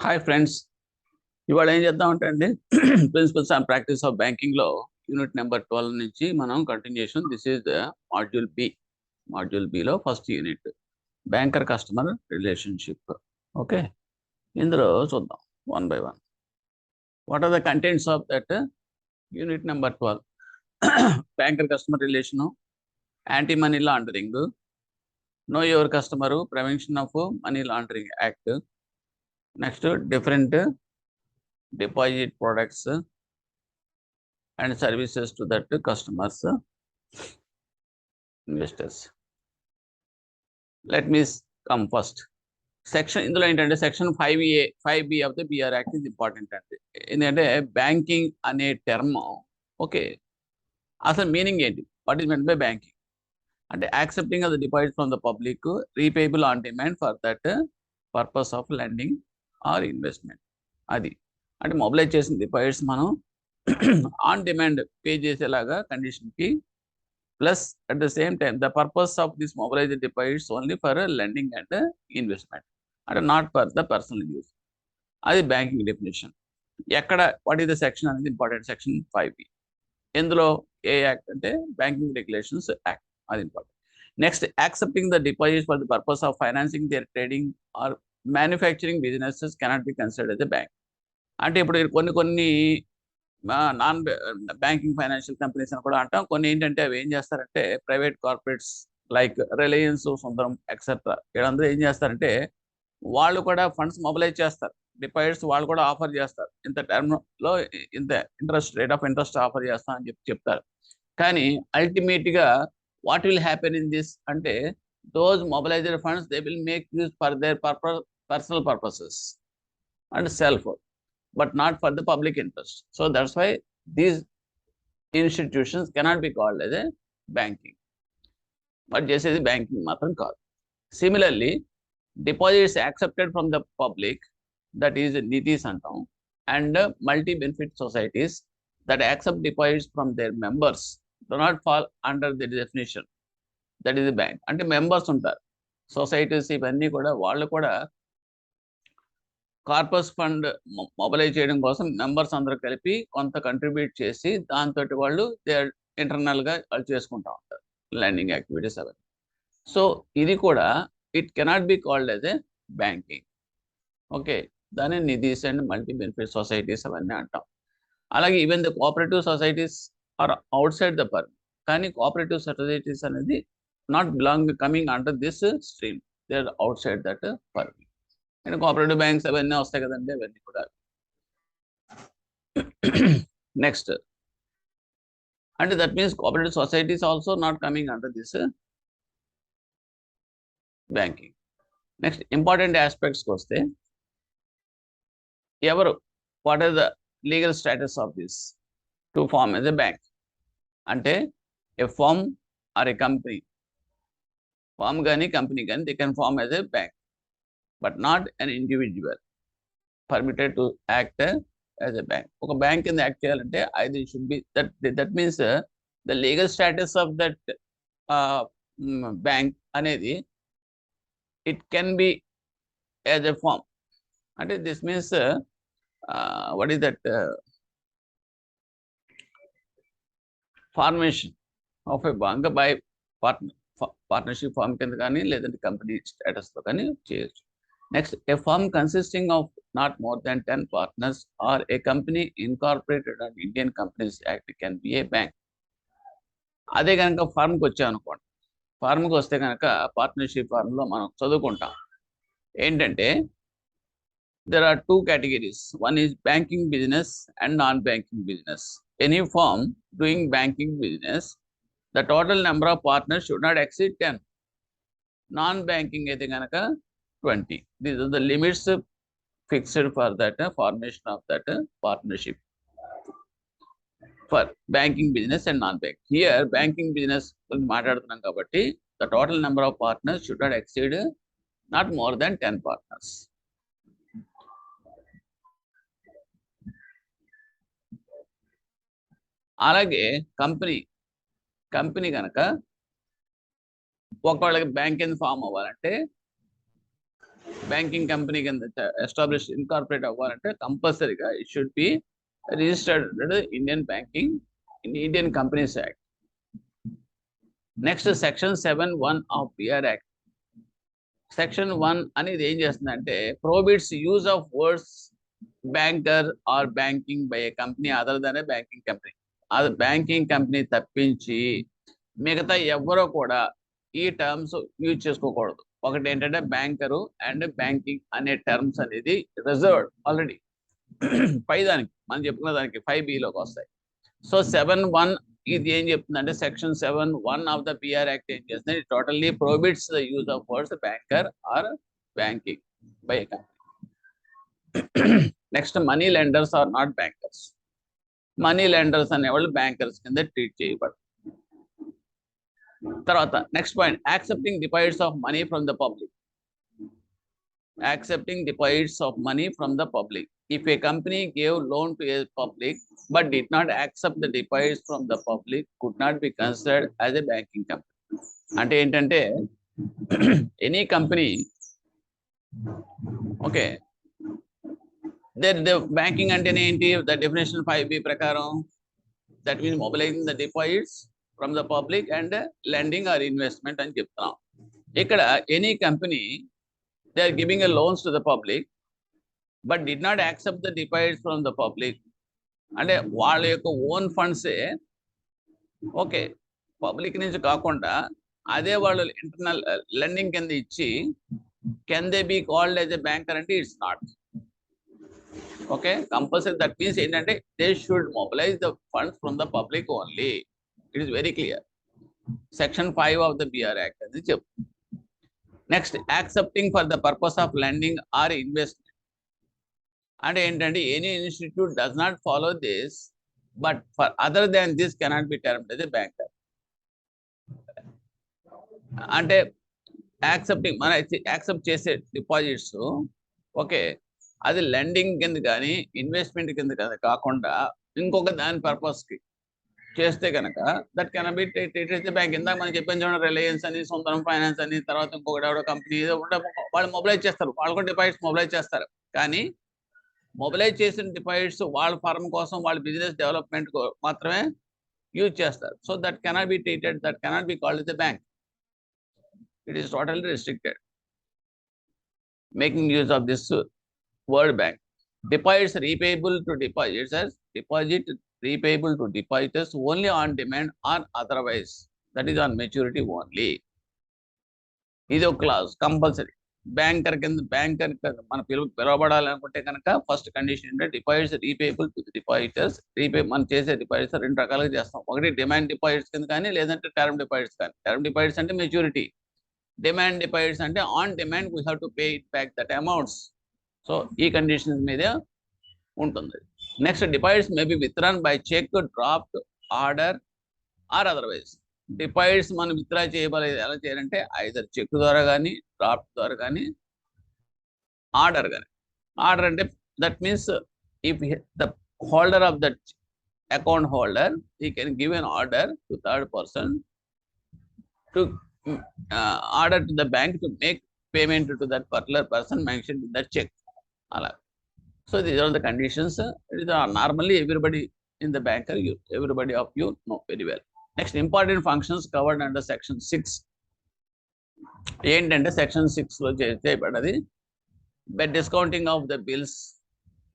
Hi friends, ఇవాళ ఏం చేద్దామంటే అండి ప్రిన్సిపల్స్ అండ్ ప్రాక్టీస్ ఆఫ్ బ్యాంకింగ్లో యూనిట్ నెంబర్ 12 నుంచి మనం continuation. This is the module below first unit, banker customer relationship. Okay, ఇందులో చూద్దాం one by one. What are the contents of that unit number 12? Banker customer relation, anti money laundering, know your customer, prevention of money laundering act, next different deposit products and services to that customers, investors. Let me come first. Section ఇందులో ఏంటంటే section 5B of the BR Act is important అండి. ఎందుకంటే banking అనే term, okay, అసలు meaning ఏంటి? What is meant by banking అంటే accepting of the deposit from the public, repayable on demand for that purpose of lending or investment. అది అంటే mobilise చేసిన deposits మనం ఆన్ డిమాండ్ పే చేసేలాగా కండిషన్కి, plus at the same time the purpose of this mobilise deposits only for lending and investment, అంటే not for the personal use. అది banking definition. ఎక్కడ what is the section అనేది important. Section 5B. ఇందులో ఏ act అంటే banking regulations act, అది important. Next, accepting the deposits for the purpose of financing their trading or manufacturing businesses cannot be considered as a bank. అంటే ఇప్పుడు కొన్ని non banking financial companies అని కూడా అంటాం. కొన్ని ఏంటంటే అవి ఏం చేస్తారంటే ప్రైవేట్ కార్పొరేట్స్ లైక్ రిలయన్స్, సుందరం ఎక్సెట్రా, వీళ్ళందరూ ఏం చేస్తారంటే వాళ్ళు కూడా ఫండ్స్ మొబిలైజ్ చేస్తారు, డిపాజిట్స్ వాళ్ళు కూడా ఆఫర్ చేస్తారు. ఇంత టర్మ్లో ఇంత రేట్ ఆఫ్ ఇంట్రెస్ట్ ఆఫర్ చేస్తాం అని చెప్తారు. కానీ అల్టిమేట్గా what will happen in this అంటే those mobilised funds they will make use for their personal purposes and self, but not for the public interest. So that's why these institutions cannot be called as a banking. But just as banking matram kaadu. Similarly, deposits accepted from the public, that is nidhis antam, and multi-benefit societies that accept deposits from their members do not fall under the definition. That is a bank. అంటే members ఉంటారు, societies, ఇవన్నీ కూడా వాళ్ళు కూడా corpus fund mobilise చేయడం కోసం members అందరూ కలిపి కొంత కంట్రిబ్యూట్ చేసి దాంతో వాళ్ళు ఇంటర్నల్గా వాళ్ళు చేసుకుంటూ ఉంటారు లెండింగ్ యాక్టివిటీస్ అవన్నీ. సో ఇది కూడా it cannot be called as a banking. Okay, దాన్ని nidhis and multi benefit societies అవన్నీ అంటాం. అలాగే even the cooperative societies are outside the firm, కానీ కోఆపరేటివ్ సొసైటీస్ అనేది not coming under this stream, they are outside that firm. And cooperative banks అవన్నీ వస్తాయి కదండి, అవన్నీ కూడా. నెక్స్ట్ అంటే that means cooperative societies also not coming under this banking. Next, important ఆస్పెక్ట్స్కి వస్తే ఎవరు, what are the legal status of this two firm as a bank అంటే a firm or a company, firm కానీ company కానీ they can form as a bank, but not an individual permitted to act as a bank. ఒక bank కింద act చేయాలంటే ఐదు should be that means the legal status of that bank అనేది it can be as a firm. అంటే this means what is that formation of a bank by partnership firm కింద కానీ లేదంటే company స్టేటస్లో కానీ చేయొచ్చు. Next, a firm consisting of not more than 10 partners or a company incorporated under Indian Companies Act can be a bank. అదే కనుక ఫార్మ్కి వచ్చామనుకోండి, ఫార్మ్కి వస్తే కనుక పార్ట్నర్షిప్ ఫార్మ్లో మనం చదువుకుంటాం ఏంటంటే there are two categories. One is banking business and non-banking business. Any firm doing banking business, the total number of partners should not exceed 10. Non-banking అయితే కనుక 20. These are the limits fixed for that formation of that partnership for banking business and non-banking. Here banking business మాట్లాడుతున్నాం కాబట్టి the total number of partners should not exceed not more than 10 partners. అలాగే company కనుక ఒకవేళ bank కింద form అవ్వాలంటే banking company కింద establish incorporate అవ్వాలంటే కంపల్సరీగా it should be registered Indian companies act. Next section 7(1) of PR act. Section 1 అనేది ఏం చేస్తుందంటే prohibits use of words banker or banking by a company other than a banking company. అది banking company తప్పించి మిగతా ఎవరో కూడా ఈ టర్మ్స్ యూజ్ చేసుకోకూడదు. ఒకటి ఏంటంటే బ్యాంకరు అండ్ బ్యాంకింగ్ అనే టర్మ్స్ అనేది రిజర్వ్డ్ ఆల్రెడీ పై దానికి మనం చెప్పుకున్న దానికి 5(b)లోకి వస్తాయి. సో 7(1) ఇది ఏం చెప్తుందంటే section 7(1) of the PR act ఏం చేస్తుంది, totally prohibits the use of words banker or banking by company. Next money lenders are not bankers. Money lenders అనేవాళ్ళు బ్యాంకర్స్ కింద ట్రీట్ చేయబడతారు. తర్వాత next point, accepting deposits of money from the public. Accepting deposits of money from the public. If a company gave loan to a public but did not accept the deposits from the public, could not be considered as a banking company. అంటే ఏంటంటే any company okay the banking అంటేనే ఏంటి, the definition 5(b) ప్రకారం that means mobilising the deposits from the public and lending or investment అని చెప్తున్నాం. ఇక్కడ any company they are giving a loans to the public but did not accept the deposits from the public. అంటే వాళ్ళ యొక్క own ఫండ్సే okay public నుంచి కాకుండా అదే వాళ్ళు ఇంటర్నల్ లెండింగ్ కింద ఇచ్చి can they be called as a banker అంటే it's not okay compulsory. That means ఏంటంటే they should mobilise the funds from the public only. It is very clear. Section 5 of the PR act అని చెప్పు. Next accepting for the purpose of lending or investment. అంటే ఏంటంటే any institute does not follow this but for other than this cannot be termed as a banker. అంటే accepting మన accept చేసే deposits okay అది lending కింద కానీ investment కింద కాకుండా ఇంకొక దాని పర్పస్కి చేస్తే కనుక that can be treated as a bank. ఇందాక మనం చెప్పాను చూడండి, రిలయన్స్ అని, సుందరం ఫైనాన్స్ అని, తర్వాత ఇంకొకటి ఎవడో కంపెనీ ఏదో వాళ్ళు మొబిలైజ్ చేస్తారు, వాళ్ళు కూడా డిపాజిట్స్ మొబిలైజ్ చేస్తారు. కానీ మొబిలైజ్ చేసిన డిపాజిట్స్ వాళ్ళ ఫర్మ్ కోసం వాళ్ళ బిజినెస్ డెవలప్మెంట్ మాత్రమే యూజ్ చేస్తారు. So that cannot be treated, that cannot be called as a bank. It is totally restricted. Making use of this word bank. Deposits repayable to depositors, deposit repayable to depositors only on demand or otherwise, that is on maturity only. ఇది ఒక class compulsory. Banker కింద banker మన పిలవబడాలనుకుంటే కనుక first condition ఏంటంటే deposits రీపేబుల్ to depositors. మనం చేసే deposits రెండు రకాలుగా చేస్తాం. ఒకటి డిమాండ్ డిపాజిట్స్ కింద కానీ లేదంటే టర్మ్ డిపాజిట్స్ కానీ. టర్మ్ డిపాజిట్స్ అంటే మెచ్యూరిటీ, డిమాండ్ డిపాజిట్స్ అంటే on demand we have to pay it back that amounts. So ఈ కండిషన్స్ మీద ఉంటుంది. Next deposits may be withdrawn by cheque, draft, order or otherwise. Deposits మనం withdraw చేయబడేది ఎలా చేయాలంటే either check ద్వారా కానీ, డ్రాఫ్ట్ ద్వారా కానీ, ఆర్డర్ కానీ. ఆర్డర్ అంటే that means if the holder of that account holder he can give an order to third person to order to the bank to make payment to that particular person mention in that cheque. అలా. So these are the conditions. It is normally everybody in the banker, everybody of you know very well. Next important functions covered under section 6. ఏంటంటే section 6లో చేయబడ్డది discounting of the bills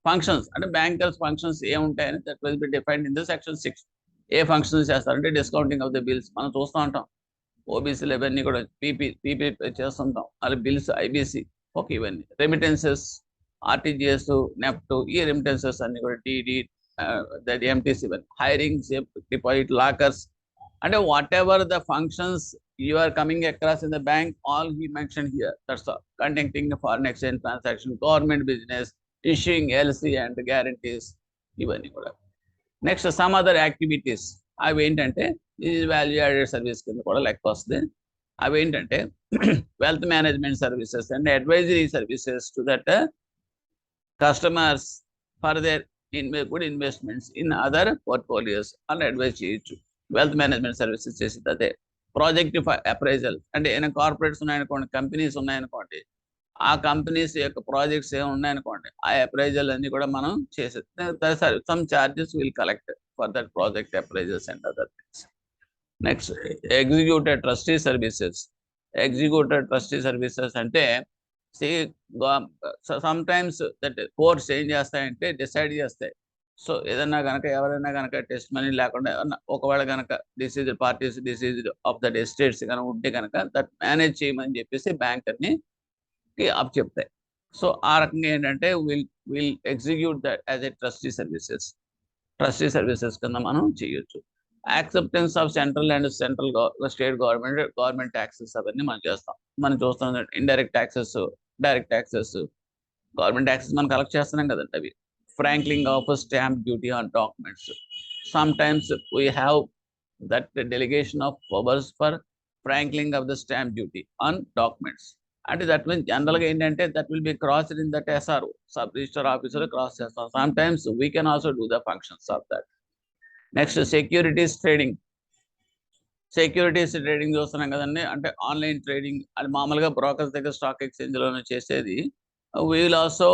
functions. అంటే bankers functions ఏముంటాయని that will be defined in the section 6. ఏ functions చేస్తారంటే discounting of the bills. మనం చూస్తూ ఉంటాం ఓబీసీలు ఇవన్నీ కూడా పీపీ చేస్తుంటాం. అలా బిల్స్ ఐబీసీ ఓకే ఇవన్నీ. రెమిటెన్సెస్, ఆర్టీజీఎస్, నెఫ్ట్, ఈ రెమిటెన్సెస్ అన్ని కూడా డిడి, దట్ ఎంటీసీ ఇవన్నీ. Hiring, deposit, lockers. అంటే whatever the functions you are coming across in the bank, all he mentioned here, that's all. Conducting the foreign exchange transaction, government business, issuing LC and guarantees, ఇవన్నీ కూడా. Next some other activities. అవి ఏంటంటే ఇది value added service కింద కూడా లెక్క వస్తుంది. అవి ఏంటంటే wealth management services and advisory services to that customers for their good investments in other portfolios అని అడ్వైజ్ చేయొచ్చు. వెల్త్ మేనేజ్మెంట్ సర్వీసెస్ చేసేది అదే. ప్రాజెక్ట్ అప్రైజల్ అంటే ఏమైనా కార్పొరేట్స్ ఉన్నాయనుకోండి, కంపెనీస్ ఉన్నాయనుకోండి, ఆ కంపెనీస్ యొక్క ప్రాజెక్ట్స్ ఏమి ఉన్నాయనుకోండి, ఆ అప్రైజల్ అన్ని కూడా మనం చేసేది. Some charges will collect for that project appraisals and other things. Next, executive trustee services. Executive trustee services అంటే సమ్ టైమ్స్ దట్ కోర్ట్స్ ఏం చేస్తాయంటే డిసైడ్ చేస్తాయి. సో ఏదన్నా కనుక ఎవరైనా కనుక టెస్ట్ మనీ లేకుండా ఒకవేళ కనుక deceased parties deceased of that estates కనుక ఉంటే కనుక దట్ మేనేజ్ చేయమని చెప్పేసి బ్యాంకర్ని అప్ చెప్తాయి. సో ఆ రకంగా ఏంటంటే will execute that as a trustee services కింద మనం చేయొచ్చు. Acceptance of central and state government taxes అవన్నీ మనం చేస్తాం. మనం చూస్తాం indirect taxes, direct taxes, government taxes మనం కలెక్ట్ చేస్తున్నాం కదండి అవి. Franklin of stamp duty on documents. Some times we have that delegation of powers for Franklin of the stamp duty on documents. అంటే దట్ మీన్స్ జనరల్గా ఏంటంటే that will B crossed in that SRO, sub register officer cross చేస్తాం. Sometimes we can also do the functions of that. Next, securities trading. Securities trading చూస్తున్నాం కదండి, అంటే online trading. అది మామూలుగా brokers దగ్గర stock ఎక్స్చేంజ్లోనే చేసేది. We will also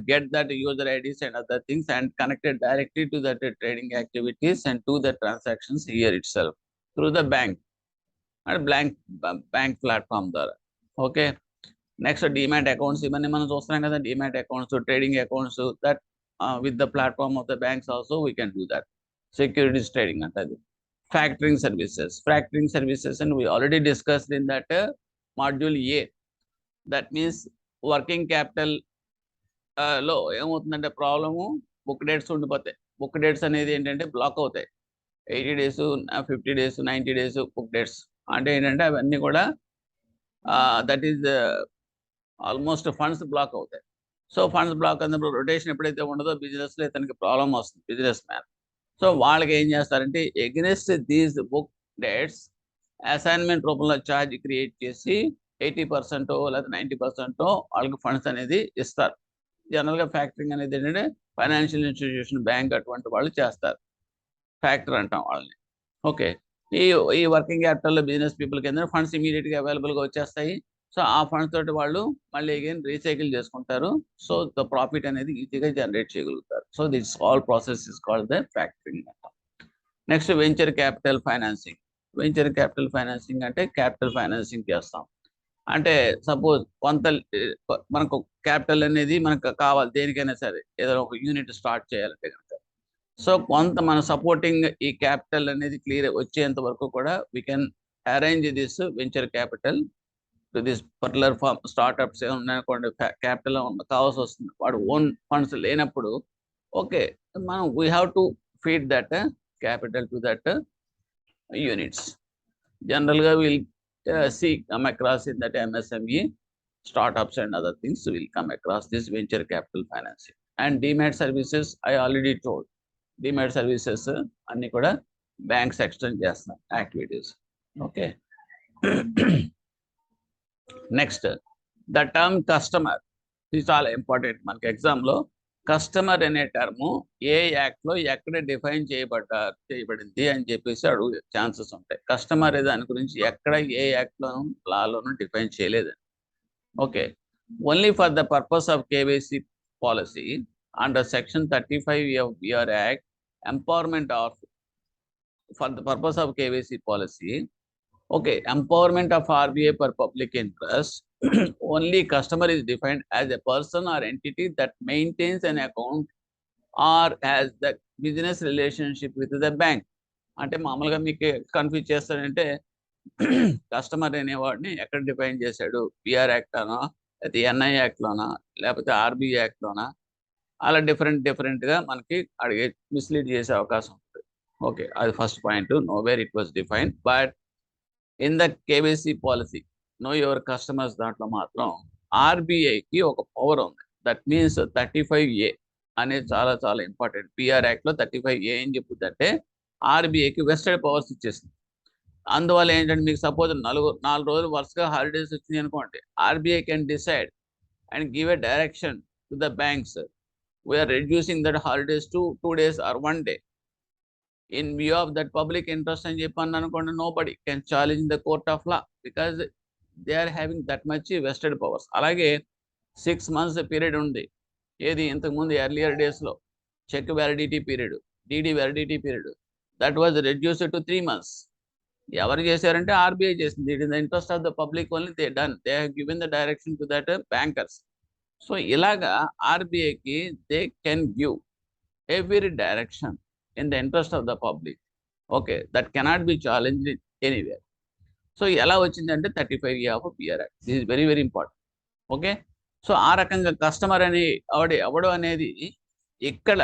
get that user IDs and other things and connected directly to that trading activities and to the transactions here itself through the bank and bank platform there. Okay. Next, demat accounts. Ivanni manam chustunam kada, demat accounts, trading accounts, that with the platform of the banks also we can do that. Securities trading antadi. Factoring services, and we already discussed in that module A. That means working capital లో ఏమవుతుందంటే problem, book dates ఉండిపోతాయి. Book dates అనేది ఏంటంటే black అవుతాయి. 80 days, 50 days, 90 days book dates అంటే ఏంటంటే అవన్నీ కూడా that is almost funds block అవుతాయి. సో ఫండ్స్ బ్లాక్ అయినప్పుడు రొటేషన్ ఎప్పుడైతే ఉండదో బిజినెస్లో ఇతనికి ప్రాబ్లం వస్తుంది, బిజినెస్ మ్యాన్. సో వాళ్ళకి ఏం చేస్తారంటే against these book dates assignment రూపంలో ఛార్జ్ క్రియేట్ చేసి 80% లేదా 90% వాళ్ళకి ఫండ్స్ అనేది ఇస్తారు. జనరల్గా ఫ్యాక్టరింగ్ అనేది ఏంటంటే ఫైనాన్షియల్ ఇన్స్టిట్యూషన్, బ్యాంక్ అటువంటి వాళ్ళు చేస్తారు. ఫ్యాక్టర్ అంటాం వాళ్ళని. ఓకే. ఈ వర్కింగ్ క్యాపిటల్లో బిజినెస్ పీపుల్కి ఏంటంటే ఫండ్స్ ఇమీడియట్గా అవైలబుల్గా వచ్చేస్తాయి. సో ఆ ఫండ్స్ తోటి వాళ్ళు మళ్ళీ అగైన్ రీసైకిల్ చేసుకుంటారు. సో ద ప్రాఫిట్ అనేది ఈజీగా జనరేట్ చేయగలుగుతారు. So this all process is called the factoring అంటాం. Next, venture capital financing. Venture capital financing అంటే క్యాపిటల్ ఫైనాన్సింగ్ చేస్తాం. అంటే సపోజ్ కొంత మనకు క్యాపిటల్ అనేది మనకు కావాలి దేనికైనా సరే, ఏదైనా ఒక యూనిట్ స్టార్ట్ చేయాలంటే కనుక. సో కొంత మన సపోర్టింగ్ ఈ క్యాపిటల్ అనేది క్లియర్ వచ్చేంత వరకు కూడా we can arrange this venture capital to this particular firm. Startups ఏమన్నాయనుకోండి, క్యాపిటల్ కావాల్సి వస్తుంది, వాడు ఓన్ ఫండ్స్ లేనప్పుడు ఓకే మనం we have to feed that capital to that units. జనరల్గా we'll come across in that MSME startups and other things will come across this venture capital financing. And demat services, I already told, demat services అన్ని కూడా banks extend చేస్తున్నారు activities. Okay. Next, the term customer. ఇది చాలా important మనకి ఎగ్జామ్లో. Customer అనే term ఏ యాక్ట్లో ఎక్కడ డిఫైన్ చేయబడింది అని చెప్పేసి అడుగు ఛాన్సెస్ ఉంటాయి. కస్టమర్ దాని గురించి ఎక్కడ ఏ యాక్ట్లోనూ లాలోనూ డిఫైన్ చేయలేదని. Okay. Only for the purpose of KYC policy under section 35 of BR Act, empowerment of for the purpose of KYC policy. Okay, empowerment of RBI for public interest. Only customer is defined as a person or entity that maintains an account or has the business relationship with the bank. అంటే మామూలుగా మీకు confuse చేస్తారంటే customer అనేవాడిని ఎక్కడ define చేశాడు, BR యాక్ట్లోనా లేకపోతే NI యాక్ట్లోనా లేకపోతే RBI యాక్ట్లోనా, అలా డిఫరెంట్గా మనకి అడిగే మిస్లీడ్ చేసే అవకాశం ఉంటుంది. ఓకే, అది first point. Nowhere it was define, but in the KYC policy know your customers దాంట్లో మాత్రం ఆర్బీఐకి ఒక పవర్ ఉంది. దట్ మీన్స్ 35A అనేది చాలా చాలా ఇంపార్టెంట్. పిఆర్ యాక్ట్లో 35A ఏం చెప్పుద్దంటే ఆర్బీఐకి వెస్టెడ్ పవర్స్ ఇచ్చేసింది. అందువల్ల ఏంటంటే మీకు సపోజ్ 4 రోజులు వరుసగా హాలిడేస్ వచ్చింది అనుకోండి, RBI can decide and give a direction to the banks, we are reducing that holidays to 2 days or 1 day. In view of that public interest అని చెప్పాను అనుకోండి, nobody can challenge the court of law because they are having that much vested powers. అలాగే 6 months period ఉంది. ఏది ఇంతకుముందు earlier డేస్లో cheque validity period, DD validity period, that was reduced to 3 months. ఎవరు చేశారంటే ఆర్బీఐ చేసింది. It is the interest of the public only they done. They have given the direction to that bankers. So ఇలాగా ఆర్బీఐకి they can give every direction in the interest of the public. Okay, that cannot be challenged anywhere. So ఎలా వచ్చిందంటే 35A of PR act. This is very very important. Okay, so ఆ రకంగా customer అని ఎవడు అనేది ఇక్కడ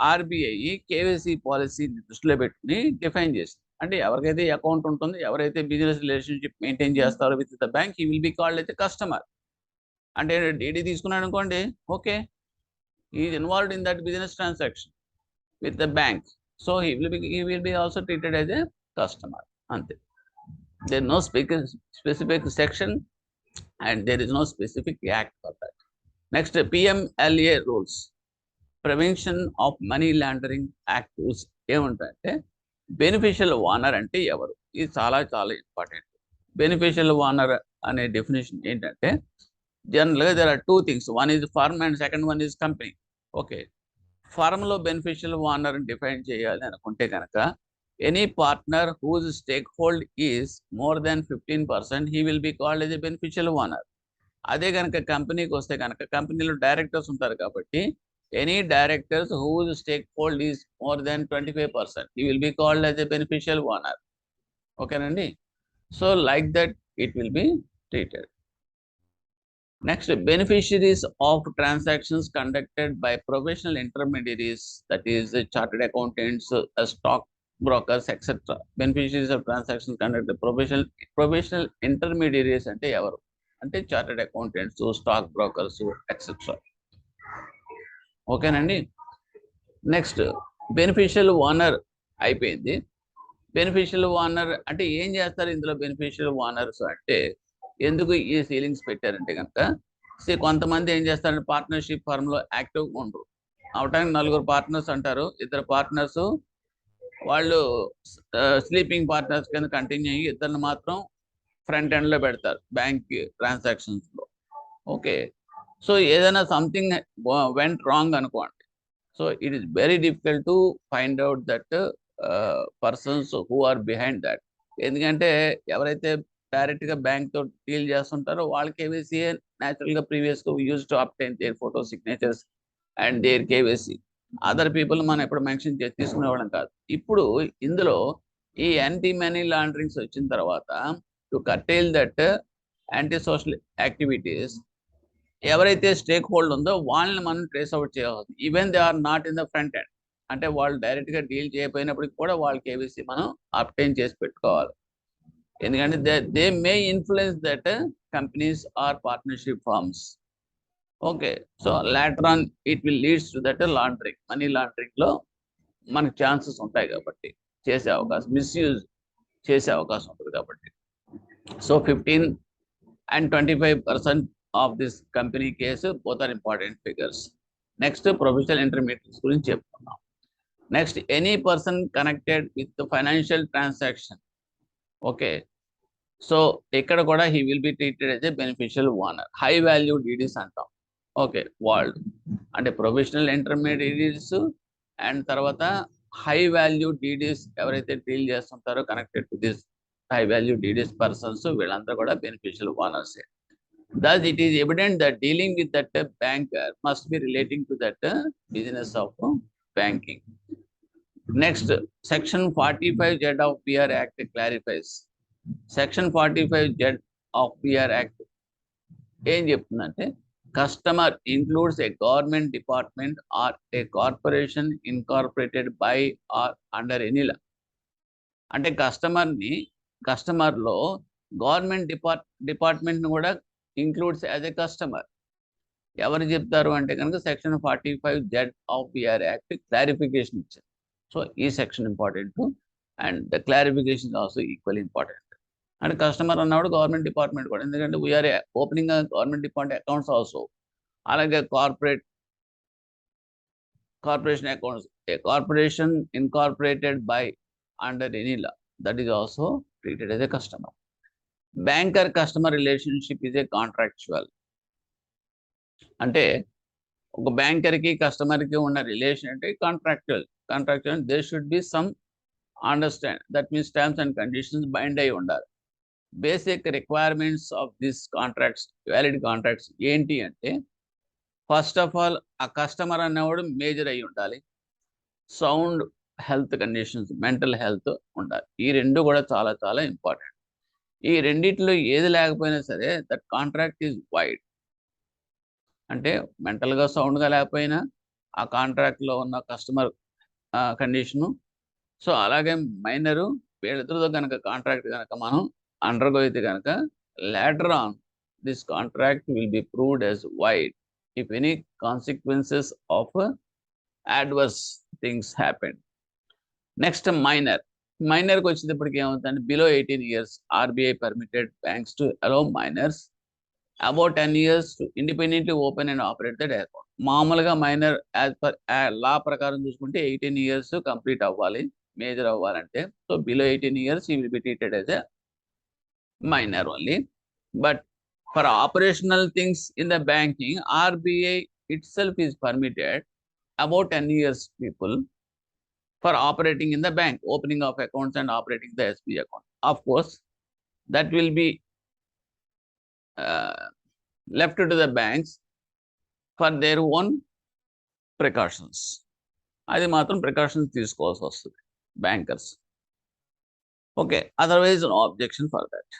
ఆర్బీఐ కేవైసీ పాలసీని దృష్టిలో పెట్టుకుని డిఫైన్ చేసింది. అంటే ఎవరికైతే అకౌంట్ ఉంటుంది, ఎవరైతే బిజినెస్ రిలేషన్షిప్ మెయింటైన్ చేస్తారో with the bank, he will be called అయితే కస్టమర్. అంటే డీడీ తీసుకున్నాడు అనుకోండి, okay, he is involved in that business transaction with the bank, so he will be also treated as a customer. Ante, there is no specific section and there is no specific act for that. Next, PMLA rules, Prevention of Money Laundering Act rules. ఏమంటే beneficial owner అంటే ఎవరు, ఇది చాలా చాలా important. Beneficial owner అనే definition ఏంటంటే, జనరల్గా there are two things, one is firm and second one is company. Okay, ఫార్మ్లో బెనిఫిషియల్ ఓనర్ డిఫైన్ చేయాలి అనుకుంటే కనుక, any partner whose stake hold is more than 15%, he will be called as a beneficial owner. అదే కనుక కంపెనీకి వస్తే కనుక, కంపెనీలో డైరెక్టర్స్ ఉంటారు కాబట్టి, any directors whose stake hold is more than 25%, he will be called as a beneficial owner. ఓకేనండి, so like that it will be treated. Next, beneficiaries of transactions conducted by professional intermediaries, that is chartered accountants, stock brokers, etc. Beneficiaries of transactions conducted professional intermediaries ante evaru? Ante chartered accountants, stock brokers, etc. Okay nandi. Next, beneficial owner అయిపోయింది. Beneficial owner అంటే ఏం చేస్తారు ఇందులో? Beneficial owners అంటే ఎందుకు ఈ ceilings పెట్టారంటే కనుక, కొంతమంది ఏం చేస్తారంటే పార్ట్నర్షిప్ ఫర్మ్లో యాక్టివ్గా ఉండరు. అవటానికి 4 పార్ట్నర్స్ అంటారు, 2 పార్ట్నర్స్ వాళ్ళు స్లీపింగ్ పార్ట్నర్స్ కింద కంటిన్యూ అయ్యి 2 మాత్రం ఫ్రంట్ ఎండ్లో పెడతారు బ్యాంక్ ట్రాన్సాక్షన్స్లో. ఓకే, సో ఏదైనా సంథింగ్ వెంట్ రాంగ్ అనుకోండి, so it is very difficult to find out that persons who are behind that. ఎందుకంటే ఎవరైతే డైరెక్ట్గా బ్యాంక్తో డీల్ చేస్తుంటారో వాళ్ళకి కేవైసీ న్యాచురల్గా ప్రీవియస్గా use to obtain their photo signatures and their KYC. Other people మనం ఎప్పుడు మెన్షన్ చేసి తీసుకునేవాళ్ళం కాదు. ఇప్పుడు ఇందులో ఈ యాంటీ మనీ లాండరింగ్స్ వచ్చిన తర్వాత, to curtail that anti social activities, ఎవరైతే స్టేక్ హోల్డ్ ఉందో వాళ్ళని మనం ట్రేస్ అవుట్ చేయాలి, even they are not in the front end. అంటే వాళ్ళు డైరెక్ట్గా డీల్ చేయకపోయినప్పటికి కూడా వాళ్ళ కేవైసీ మనం అప్టైన్ చేసి పెట్టుకోవాలి. ఎందుకంటే they may influence that companies or partnership firms. Okay, so later on it will leads to that laundering. Money లాండరింగ్లో మనకు ఛాన్సెస్ ఉంటాయి కాబట్టి, చేసే అవకాశం, మిస్యూజ్ చేసే అవకాశం ఉంటుంది కాబట్టి. So 15 and 25% of this company case both are important figures. Next, professional intermediates గురించి చెప్పుకున్నాం. Next, any person connected with financial transaction. Okay, so ఇక్కడ కూడా he will be treated as a beneficial owner. High value DDs అంటాం. Okay, వాళ్ళు అంటే professional intermediates and తర్వాత high value DDs ఎవరైతే deal చేస్తుంటారో connected to this high value DDs persons, వీళ్ళంతా కూడా beneficial owners. Thus, it is evident that dealing with that banker must be relating to that business of banking. Next, Section 45Z of PR Act clarifies. Section 45Z of PR Act ఏం చెప్తుందంటే, customer includes a government department or a corporation incorporated by or under any law. అంటే కస్టమర్లో government డిపార్ట్మెంట్ని కూడా includes as a customer. ఎవరు చెప్తారు అంటే కనుక section 45Z of PR act clarification ఇచ్చారు. సో ఈ section important and the clarification also equal important. And customer అన్నప్పుడు గవర్నమెంట్ డిపార్ట్మెంట్ కూడా, ఎందుకంటే we're opening government department accounts also. అలాగే corporation accounts, a corporation incorporated by under any law, that is also treated as a customer. Banker customer relationship is a contractual. అంటే ఒక బ్యాంకర్కి కస్టమర్కి ఉన్న relation అంటే contractual there should be some understand, that means terms and conditions bind అయి ఉండాలి. Basic requirements of this contracts, valid contracts ఏంటి అంటే, first of all ఆ కస్టమర్ అనేవాడు మేజర్ అయి ఉండాలి. Sound health conditions, mental health ఉండాలి. ఈ రెండు కూడా చాలా చాలా ఇంపార్టెంట్. ఈ రెండిట్లో ఏది లేకపోయినా సరే దట్ కాంట్రాక్ట్ ఈజ్ వైడ్. అంటే మెంటల్గా సౌండ్గా లేకపోయినా ఆ కాంట్రాక్ట్లో ఉన్న కస్టమర్ కండిషను, సో అలాగే మైనరు, వీళ్ళిద్దరితో కనుక కాంట్రాక్ట్ కనుక మనం అండర్గో అయితే కనుక later on this contract will be proved as wide if any consequences of adverse things happen. Next, మైనర్కి వచ్చేటప్పటికి ఏమవుతుందంటే, below 18 years RBI permitted banks to allow minors above 10 years to independently open and operate that account. మామూలుగా minor as per law ప్రకారం చూసుకుంటే 18 years complete అవ్వాలి major అవ్వాలంటే. So below 18 years he will be treated as a minor only. But for operational things in the banking, RBI itself is permitted about 10 years people for operating in the bank, opening of accounts and operating the SB account. Of course, that will be left to the banks for their own precautions. అది మాత్రం precautions తీసుకోవాల్సి వస్తుంది bankers. Okay, otherwise no objection for that.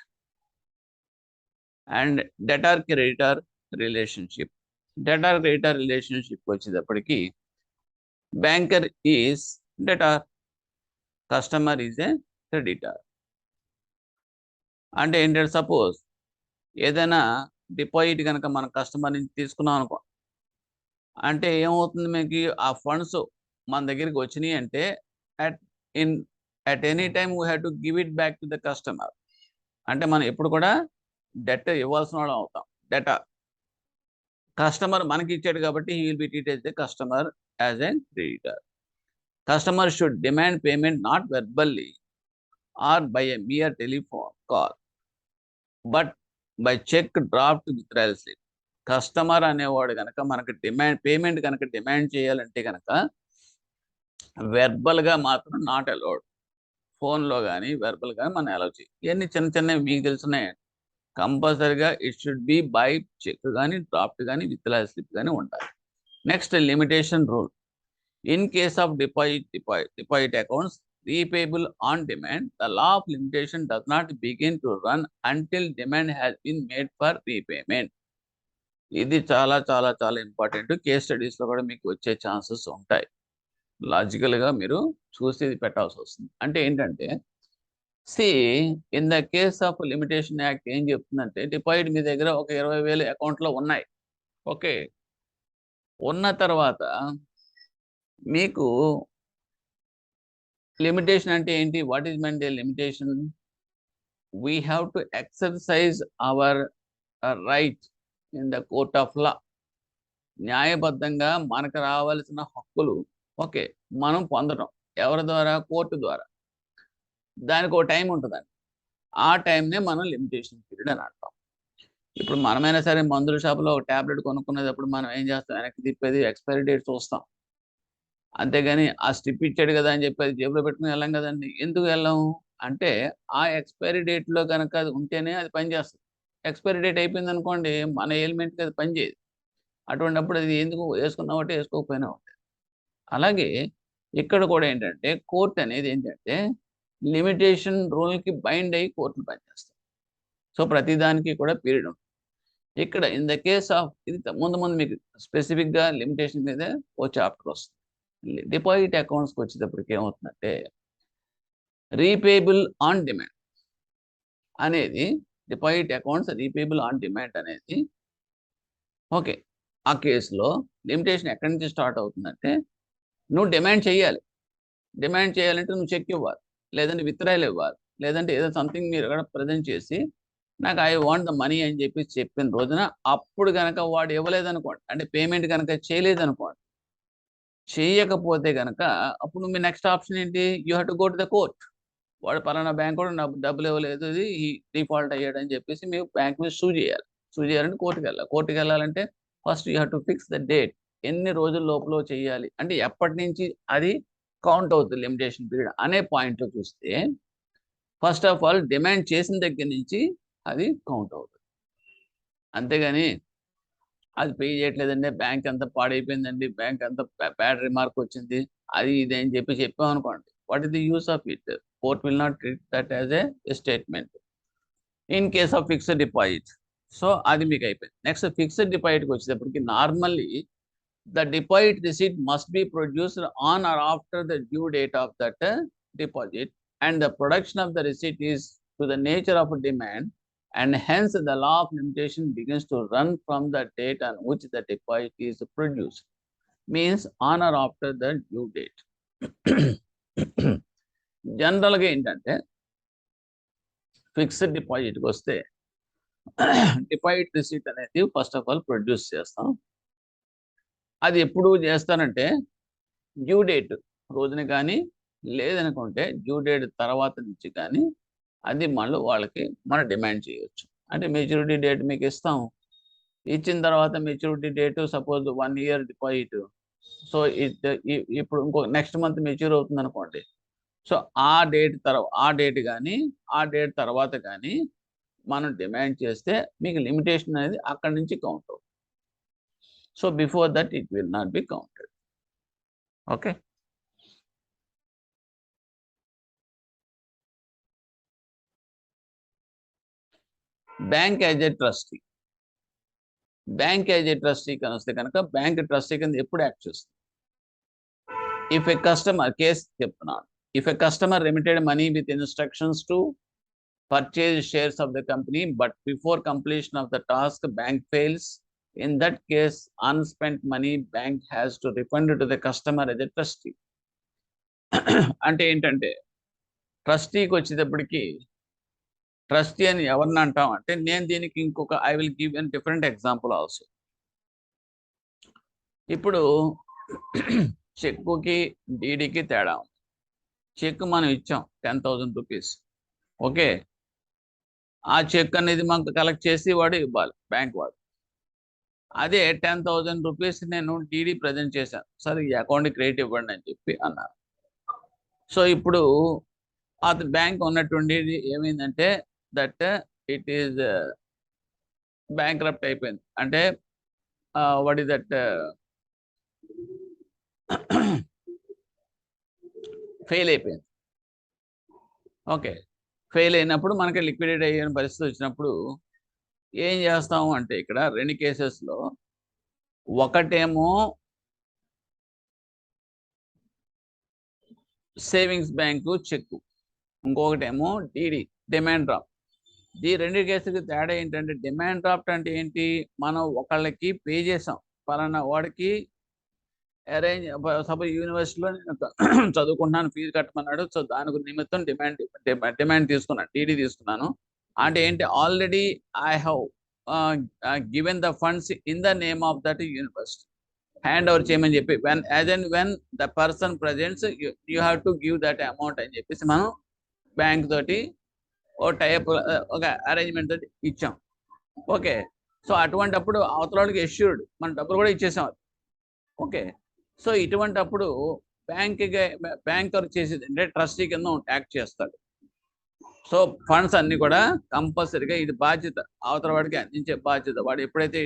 And debtor creditor relationship, debtor creditor relationship వచ్చేటప్పటికి banker is debtor, customer is a creditor. అంటే ఏంటంటే, suppose ఏదైనా deposit కనుక మన కస్టమర్ నుంచి తీసుకున్నాం అనుకో, అంటే ఏమవుతుంది, మీకు ఆ ఫండ్స్ మన దగ్గరికి వచ్చినాయి అంటే at any time we have to give it back to the customer. అంటే మనం ఎప్పుడు కూడా డెట్ ఇవ్వాల్సిన వాళ్ళం అవుతాం. డెటా కస్టమర్ మనకి ఇచ్చాడు కాబట్టి he will be treated the customer as a creditor. Customer should demand payment not verbally or by a mere telephone call, but by check, draft, withdrawal slip. Customer అనేవాడు కనుక మనకు పేమెంట్ కనుక డిమాండ్ చేయాలంటే కనుక వెర్బల్గా మాత్రం నాట్ అలౌడ్. ఫోన్లో కానీ verbal కానీ మనం అలౌ చేయాలి. ఇవన్నీ చిన్న చిన్నవి మీకు తెలుసున్నాయి. కంపల్సరీగా it should B by cheque కానీ, డ్రాఫ్ట్ కానీ, విత్డ్రాయల్ స్లిప్ కానీ ఉండాలి. Next, limitation rule. In case of deposit accounts repayable on demand, the law of limitation does not begin to run until demand has been made for repayment. ఇది చాలా చాలా చాలా important. Case స్టడీస్లో కూడా మీకు వచ్చే ఛాన్సెస్ ఉంటాయి. లాజికల్గా మీరు చూసి ఇది పెట్టాల్సి వస్తుంది. అంటే ఏంటంటే, in the case of limitation act ఏం చెప్తుందంటే, డిపాజిట్ మీ దగ్గర ఒక 20,000 అకౌంట్లో ఉన్నాయి. ఓకే, ఉన్న తర్వాత మీకు లిమిటేషన్ అంటే ఏంటి? What is meant a limitation? We have to exercise our right in the court of law. న్యాయబద్ధంగా మనకు రావాల్సిన హక్కులు ఓకే మనం పొందడం ఎవరి ద్వారా? కోర్టు ద్వారా. దానికి ఒక టైం ఉంటుందండి. ఆ టైంనే మనం లిమిటేషన్ పీరియడ్ అని అంటాం. ఇప్పుడు మనమైనా సరే మందుల షాపులో ఒక ట్యాబ్లెట్ కొనుక్కునేటప్పుడు మనం ఏం చేస్తాం? వెనక్కి తిప్పేది ఎక్స్పైరీ డేట్ చూస్తాం. అంతేగాని ఆ స్ట్రిప్ ఇచ్చాడు కదా అని చెప్పి అది జేబులో పెట్టుకుని వెళ్ళాం కదండి. ఎందుకు వెళ్ళాము అంటే, ఆ ఎక్స్పైరీ డేట్లో కనుక అది ఉంటేనే అది పనిచేస్తుంది. ఎక్స్పైరీ డేట్ అయిపోయింది అనుకోండి, మన ఎలిమెంట్కి అది పనిచేయదు. అటువంటిప్పుడు అది ఎందుకు వేసుకున్నా ఒకటి, వేసుకోకపోయినా ఒకటి. అలాగే ఇక్కడ కూడా ఏంటంటే, కోర్టు అనేది ఏంటంటే లిమిటేషన్ రూల్కి బైండ్ అయ్యి కోర్టులు పనిచేస్తాయి. సో ప్రతిదానికి కూడా పీరియడ్ ఉంటుంది. ఇక్కడ ఇన్ ద కేస్ ఆఫ్ ఇది ముందు మీకు స్పెసిఫిక్గా లిమిటేషన్ మీద ఓ చాప్టర్ వస్తుంది. డిపాజిట్ అకౌంట్స్కి వచ్చేటప్పటికి ఏమవుతుందంటే, రీపేబుల్ ఆన్ డిమాండ్ అనేది, డిపాజిట్ అకౌంట్స్ రీపేబుల్ ఆన్ డిమాండ్ అనేది ఓకే, ఆ కేసులో లిమిటేషన్ ఎక్కడి నుంచి స్టార్ట్ అవుతుందంటే, నువ్వు డిమాండ్ చేయాలి. డిమాండ్ చేయాలంటే నువ్వు చెక్ ఇవ్వాలి, లేదంటే విత్డ్రాయల్ ఇవ్వాలి, లేదంటే ఏదో సంథింగ్ మీరు అక్కడ ప్రజెంట్ చేసి నాకు ఐ వాంట్ ద మనీ అని చెప్పి చెప్పిన రోజున, అప్పుడు కనుక వాడు ఇవ్వలేదనుకోండి, అంటే పేమెంట్ కనుక చేయలేదనుకోండి, చేయకపోతే కనుక అప్పుడు మీ నెక్స్ట్ ఆప్షన్ ఏంటి? You have to go to the court. వాడు పలానా బ్యాంక్ కూడా నాకు డబ్బులు ఇవ్వలేదు, ఇది డిఫాల్ట్ అయ్యాడని చెప్పేసి మీరు బ్యాంక్ మీద సూ చేయాలి. సూ చేయాలంటే కోర్టుకి వెళ్ళాలి. కోర్టుకి వెళ్ళాలంటే first you have to fix the date. ఎన్ని రోజుల లోపల చేయాలి అంటే ఎప్పటి నుంచి అది కౌంట్ అవుతుంది లిమిటేషన్ పీరియడ్ అనే పాయింట్లో చూస్తే, ఫస్ట్ ఆఫ్ ఆల్ డిమాండ్ చేసిన దగ్గర నుంచి అది కౌంట్ అవుతుంది. అంతేగాని అది పే చేయట్లేదండి, బ్యాంక్ అంతా పాడైపోయిందండి, బ్యాంక్ అంతా బ్యాడ్ రిమార్క్ వచ్చింది, అది ఇది అని చెప్పామనుకోండి, what is the use of it? Court will not treat that as a statement. In case of fixed deposit, so అది మీకు అయిపోయింది. నెక్స్ట్ ఫిక్స్డ్ డిపాజిట్కి వచ్చేటప్పటికి normally the deposit receipt must be produced on or after the due date of that deposit, and the production of the receipt is to the nature of a demand, and hence the law of limitation begins to run from the date on which the deposit is produced. Means on or after the due date. జనరల్గా ఏంటంటే fixed డిపాజిట్కి వస్తే deposit receipt అనేది first of all produce చేస్తాం. అది ఎప్పుడు చేస్తానంటే due date రోజున కానీ, లేదనుకుంటే డ్యూ డేట్ తర్వాత నుంచి కానీ అది మళ్ళీ వాళ్ళకి మనం డిమాండ్ చేయొచ్చు. అంటే మెచ్యూరిటీ డేట్ మీకు ఇస్తాం, ఇచ్చిన తర్వాత maturity date suppose 1 year deposit, so ఇప్పుడు ఇంకో నెక్స్ట్ మంత్ మెచ్యూర్ అవుతుంది అనుకోండి, సో ఆ డేట్ కానీ ఆ డేట్ తర్వాత కానీ మనం డిమాండ్ చేస్తే మీకు లిమిటేషన్ అనేది అక్కడి నుంచి కౌంట్ అవుతుంది. So before that it will not be counted. Okay. Bank as a trustee. Bank as a trustee కనొస్తే కనుక బ్యాంక్ ట్రస్టీ కింద ఎప్పుడు యాక్ట్ చేస్తుంది? If a customer కేసు చెప్తున్నాను, if a customer remitted money with instructions to purchase shares of the company, but before completion of the task bank fails, in that case unspent money bank has to refund to the customer as a trustee. అంటే ఏంటంటే ట్రస్టీకి వచ్చేటప్పటికి, trustee అని ఎవరిని అంటాం అంటే, నేను దీనికి ఇంకొక I will give an different example also. ఇప్పుడు చెక్కుకి డీడీకి తేడా ఉంది. చెక్ మనం ఇచ్చాం 10,000 రూపీస్, ఓకే, ఆ చెక్ అనేది మనకు కలెక్ట్ చేసి వాడు ఇవ్వాలి బ్యాంక్ వాడు. అదే 10,000 రూపీస్ నేను డీడీ ప్రజెంట్ చేశాను, సరే ఈ అకౌంట్ క్రెడిట్ ఇవ్వండి అని చెప్పి అన్నారు. సో ఇప్పుడు అది బ్యాంక్ ఉన్నటువంటి ఏమైందంటే దట్ ఇట్ ఈజ్ బ్యాంక్రప్ట్ అయిపోయింది. అంటే వాట్ ఈస్ దట్, ఫెయిల్ అయిపోయింది. ఓకే, ఫెయిల్ అయినప్పుడు మనకి లిక్విడేట్ అయ్యే పరిస్థితి వచ్చినప్పుడు ఏం చేస్తాము అంటే, ఇక్కడ 2 కేసెస్లో ఒకటేమో సేవింగ్స్ బ్యాంకు చెక్కు, ఇంకొకటేమో డీడీ డిమాండ్ డ్రాఫ్ట్. ఈ 2 కేసులకి తేడా ఏంటంటే, డిమాండ్ డ్రాఫ్ట్ అంటే ఏంటి, మనం ఒకళ్ళకి పే చేసాం, పలానా వాడికి అరేంజ్, సపోజ్ యూనివర్సిటీలో నేను చదువుకుంటున్నాను, ఫీజు కట్టమన్నాడు, సో దానికి నిమిత్తం డిమాండ్ తీసుకున్నాను, డీడీ తీసుకున్నాను. అంటే ఏంటి, already I have given the funds in the name of that university, hand over చేయమని చెప్పి, when the person presents you have to give that amount అని చెప్పేసి మనం బ్యాంక్ తోటి ఓ టైప్ ఒక అరేంజ్మెంట్ తోటి ఇచ్చాం. ఓకే, సో అటువంటిప్పుడు అవతలకి ఎష్యూర్డ్ మన డబ్బులు కూడా ఇచ్చేసాం. ఓకే, సో ఇటువంటిప్పుడు బ్యాంకర్ చేసేది అంటే ట్రస్టీ కింద యాక్ట్ చేస్తాడు. సో ఫండ్స్ అన్ని కూడా కంపల్సరీగా, ఇది బాధ్యత, అవతల వాడికి అందించే బాధ్యత. వాడు ఎప్పుడైతే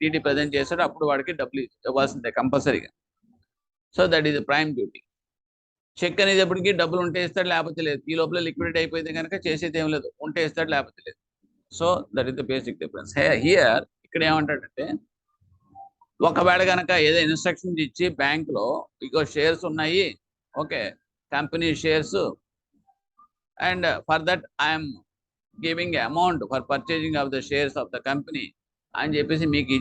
డీడీ ప్రజెంట్ చేస్తాడో అప్పుడు వాడికి డబ్బులు ఇవ్వాల్సిందే కంపల్సరీగా. So that is prime duty. Cheque అనేది ఎప్పటికీ డబ్బులు ఉంటే ఇస్తాడు, లేకపోతే లేదు. ఈ లోపల లిక్విడేట్ అయిపోయింది కనుక చేసేది ఏం లేదు, ఉంటే ఇస్తాడు, లేకపోతే లేదు. So that is the basic difference here. ఇక్కడ ఏమంటాడంటే, ఒకవేళ కనుక ఏదో ఇన్స్ట్రక్షన్స్ ఇచ్చి బ్యాంకులో ఇగో షేర్స్ ఉన్నాయి, okay, company shares, and for that I'm giving amount for purchasing of the shares of the company అని చెప్పేసి మీకు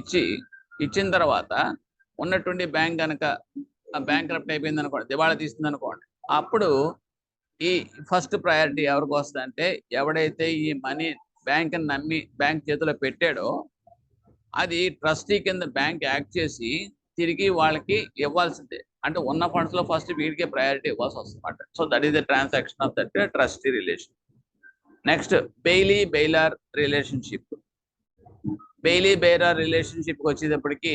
ఇచ్చిన తర్వాత ఉన్నటువంటి బ్యాంక్ కనుక బ్యాంక్రప్ట్ అయిపోయింది అనుకోండి, దివాళా తీస్తుంది అనుకోండి, అప్పుడు ఈ ఫస్ట్ ప్రయారిటీ ఎవరికి వస్తుందంటే, ఎవడైతే ఈ మనీ బ్యాంక్ని నమ్మి బ్యాంక్ చేతిలో పెట్టాడో అది ట్రస్టీ కింద బ్యాంక్ యాక్ట్ చేసి తిరిగి వాళ్ళకి ఇవ్వాల్సిందే. అంటే ఉన్న ఫండ్స్ లో ఫస్ట్ వీడికే ప్రయారిటీ ఇవ్వాల్సి వస్తుంది. So that is the transaction of that trustee relation. Next bailee bailor relationship. Bailee bearer రిలేషన్షిప్కి వచ్చేటప్పటికి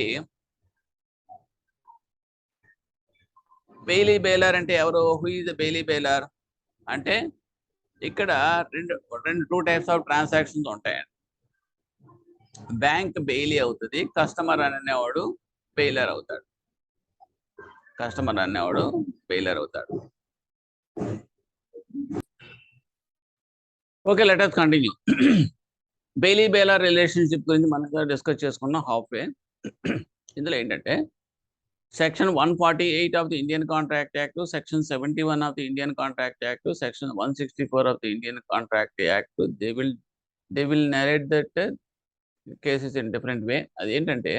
బెయిలీ బేలర్ అంటే ఎవరు? Who is the bailee bailor అంటే ఇక్కడ టూ టైప్స్ ఆఫ్ ట్రాన్సాక్షన్స్ ఉంటాయండి. బ్యాంక్ బెయిలీ అవుతుంది, కస్టమర్ అనేవాడు బెయిలర్ అవుతాడు. కస్టమర్ అనేవాడు బెయిలర్ అవుతాడు. Okay, let us continue. Bailee bailor relationship గురించి మనం డిస్కస్ చేసుకున్నాం హాఫ్ వే. ఇందులో ఏంటంటే section 148 of the Indian contract act, section 71 of the Indian contract act, section 164 of the Indian contract act, they will narrate that cases in different way. అది ఏంటంటే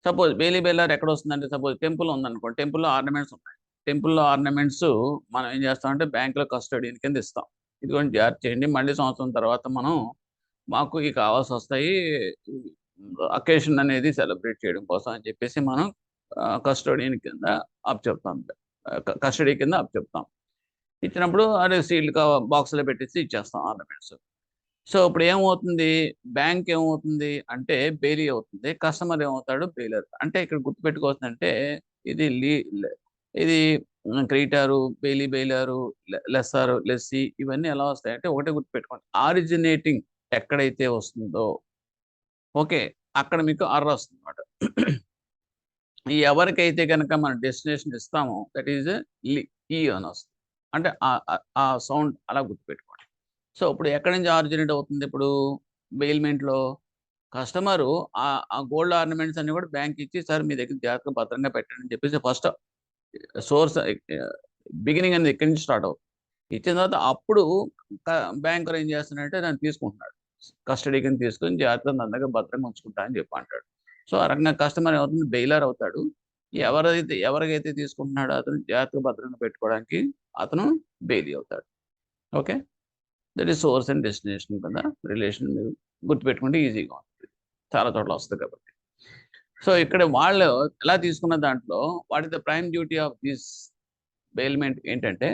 suppose Bailey baler ఎక్కడ వస్తుందంటే, suppose temple ఉందనుకోండి, టెంపుల్లో ornaments ఉన్నాయి. టెంపుల్లో ornaments మనం ఏం చేస్తామంటే బ్యాంకులో కస్టడియన్ కింద ఇస్తాం. ఇదిగోండి జాగ్రత్త చేయండి, మళ్ళీ సంవత్సరం తర్వాత మాకు ఇవి కావాల్సి వస్తాయి, అకేషన్ అనేది సెలబ్రేట్ చేయడం కోసం అని చెప్పేసి మనం కస్టడియన్ కింద చెప్తాం, కస్టడీ కింద చెప్తాం. ఇచ్చినప్పుడు అదే సీల్డ్ బాక్స్లో పెట్టేసి ఇచ్చేస్తాం ఆర్నమెంట్స్. సో ఇప్పుడు ఏమవుతుంది, బ్యాంక్ ఏమవుతుంది అంటే బెయిలీ అవుతుంది, కస్టమర్ ఏమవుతాడు బెయిలర్. అంటే ఇక్కడ గుర్తుపెట్టుకోవాల్సిందంటే ఇది క్రెడిటారు, బెయిలీ బెయిలరు, లెస్సారు, లెస్సీ ఇవన్నీ ఎలా వస్తాయంటే ఒకటే గుర్తుపెట్టుకోండి, ఆరిజినేటింగ్ ఎక్కడైతే వస్తుందో ఓకే అక్కడ మీకు అర్ర వస్తుంది అనమాట. ఎవరికైతే కనుక మనం డెస్టినేషన్ ఇస్తామో దట్ ఈజ్ ఈ అని వస్తుంది. అంటే ఆ సౌండ్ అలా గుర్తుపెట్టుకోండి. సో ఇప్పుడు ఎక్కడి నుంచి ఆరిజినేట్ అవుతుంది? ఇప్పుడు బెయిల్మెంట్లో కస్టమరు ఆ గోల్డ్ ఆర్నమెంట్స్ అన్ని కూడా బ్యాంక్ ఇచ్చి, సార్ మీ దగ్గర జాగ్రత్తగా భద్రంగా పెట్టండి అని చెప్పేసి ఫస్ట్ సోర్స్ బిగినింగ్ అనేది ఇక్కడి నుంచి స్టార్ట్ అవుతుంది. ఇచ్చిన తర్వాత అప్పుడు బ్యాంకర్ ఏం చేస్తున్నాడంటే దాన్ని తీసుకుంటున్నాడు, కస్టడీ కింద తీసుకొని జాగ్రత్తగా నా దగ్గర భద్రంగా ఉంచుకుంటా అని చెప్పి అంటాడు. సో ఆ రకంగా కస్టమర్ ఏమవుతుంది, బెయిలర్ అవుతాడు. ఎవరికైతే తీసుకుంటున్నాడో అతను జాగ్రత్తగా భద్రంగా పెట్టుకోవడానికి అతను బెయిలీ అవుతాడు. Okay, that is source and destination కదా రిలేషన్. మీరు గుర్తుపెట్టుకుంటే ఈజీగా ఉంటుంది, చాలా చోట్ల వస్తుంది కాబట్టి. సో ఇక్కడ వాళ్ళు ఎలా తీసుకున్న దాంట్లో what is the prime duty of this bailment ఏంటంటే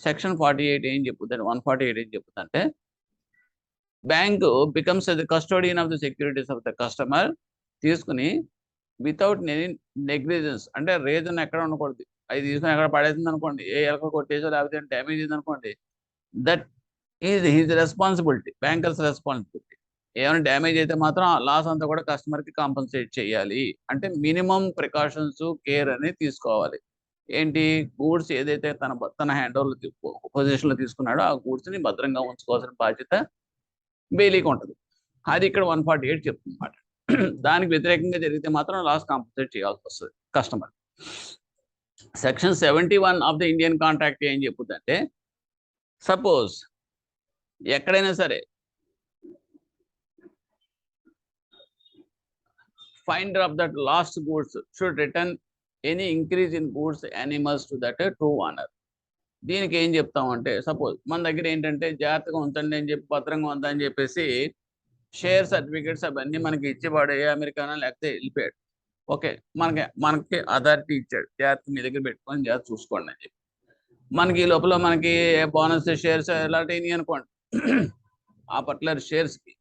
సెక్షన్ 48 ఏం చెప్పుతుంది, 148 ఏం చెప్పుతుందంటే bank becomes the custodian of the securities of the customer. తీసుకుని వితౌట్ నెగ్లిజెన్స్, అంటే రీజన్ ఎక్కడ ఉండకూడదు, అది తీసుకుని ఎక్కడ పడేసింది అనుకోండి, ఏ ఎలక కొట్టేసో లేకపోతే డ్యామేజ్ అయింది అనుకోండి, that is his responsibility, bankers responsibility. ఏమైనా డ్యామేజ్ అయితే మాత్రం ఆ లాస్ అంతా కూడా కస్టమర్కి కాంపన్సేట్ చేయాలి. అంటే మినిమం ప్రికాషన్స్ కేర్ అనేది తీసుకోవాలి. ఏంటి, గూడ్స్ ఏదైతే తన హ్యాండ్ ఓవర్ పొజిషన్లో తీసుకున్నాడో ఆ గూడ్స్ని భద్రంగా ఉంచుకోవాల్సిన బాధ్యత బెయిలీకి ఉంటుంది. అది ఇక్కడ 148 చెప్తుంది అన్నమాట. దానికి వ్యతిరేకంగా జరిగితే మాత్రం లాస్ కాంపన్సేట్ చేయాల్సి వస్తుంది customer. Section 71 of the Indian contract ఏం చెప్పుతుందంటే సపోజ్ ఎక్కడైనా సరే finder of that last goods should return any increase in goods animals to that true owner. దీనికి ఏం చెప్తామంటే సపోజ్ మన దగ్గర ఏంటంటే జాగ్రత్తగా ఉంచండి అని చెప్పి, భద్రంగా ఉందని చెప్పేసి షేర్ సర్టిఫికేట్స్ అవన్నీ మనకి ఇచ్చేవాడు, ఏ అమెరికానో లేకపోతే వెళ్ళిపోయాడు. ఓకే, మనకి అథారిటీ ఇచ్చాడు, జాగ్రత్త మీ దగ్గర పెట్టుకొని జాగ్రత్త చూసుకోండి అని చెప్పి. మనకి ఈ లోపల మనకి బోనస్ షేర్స్ ఇలాంటివి అనుకోండి, ఆ పర్టికులర్ షేర్స్కి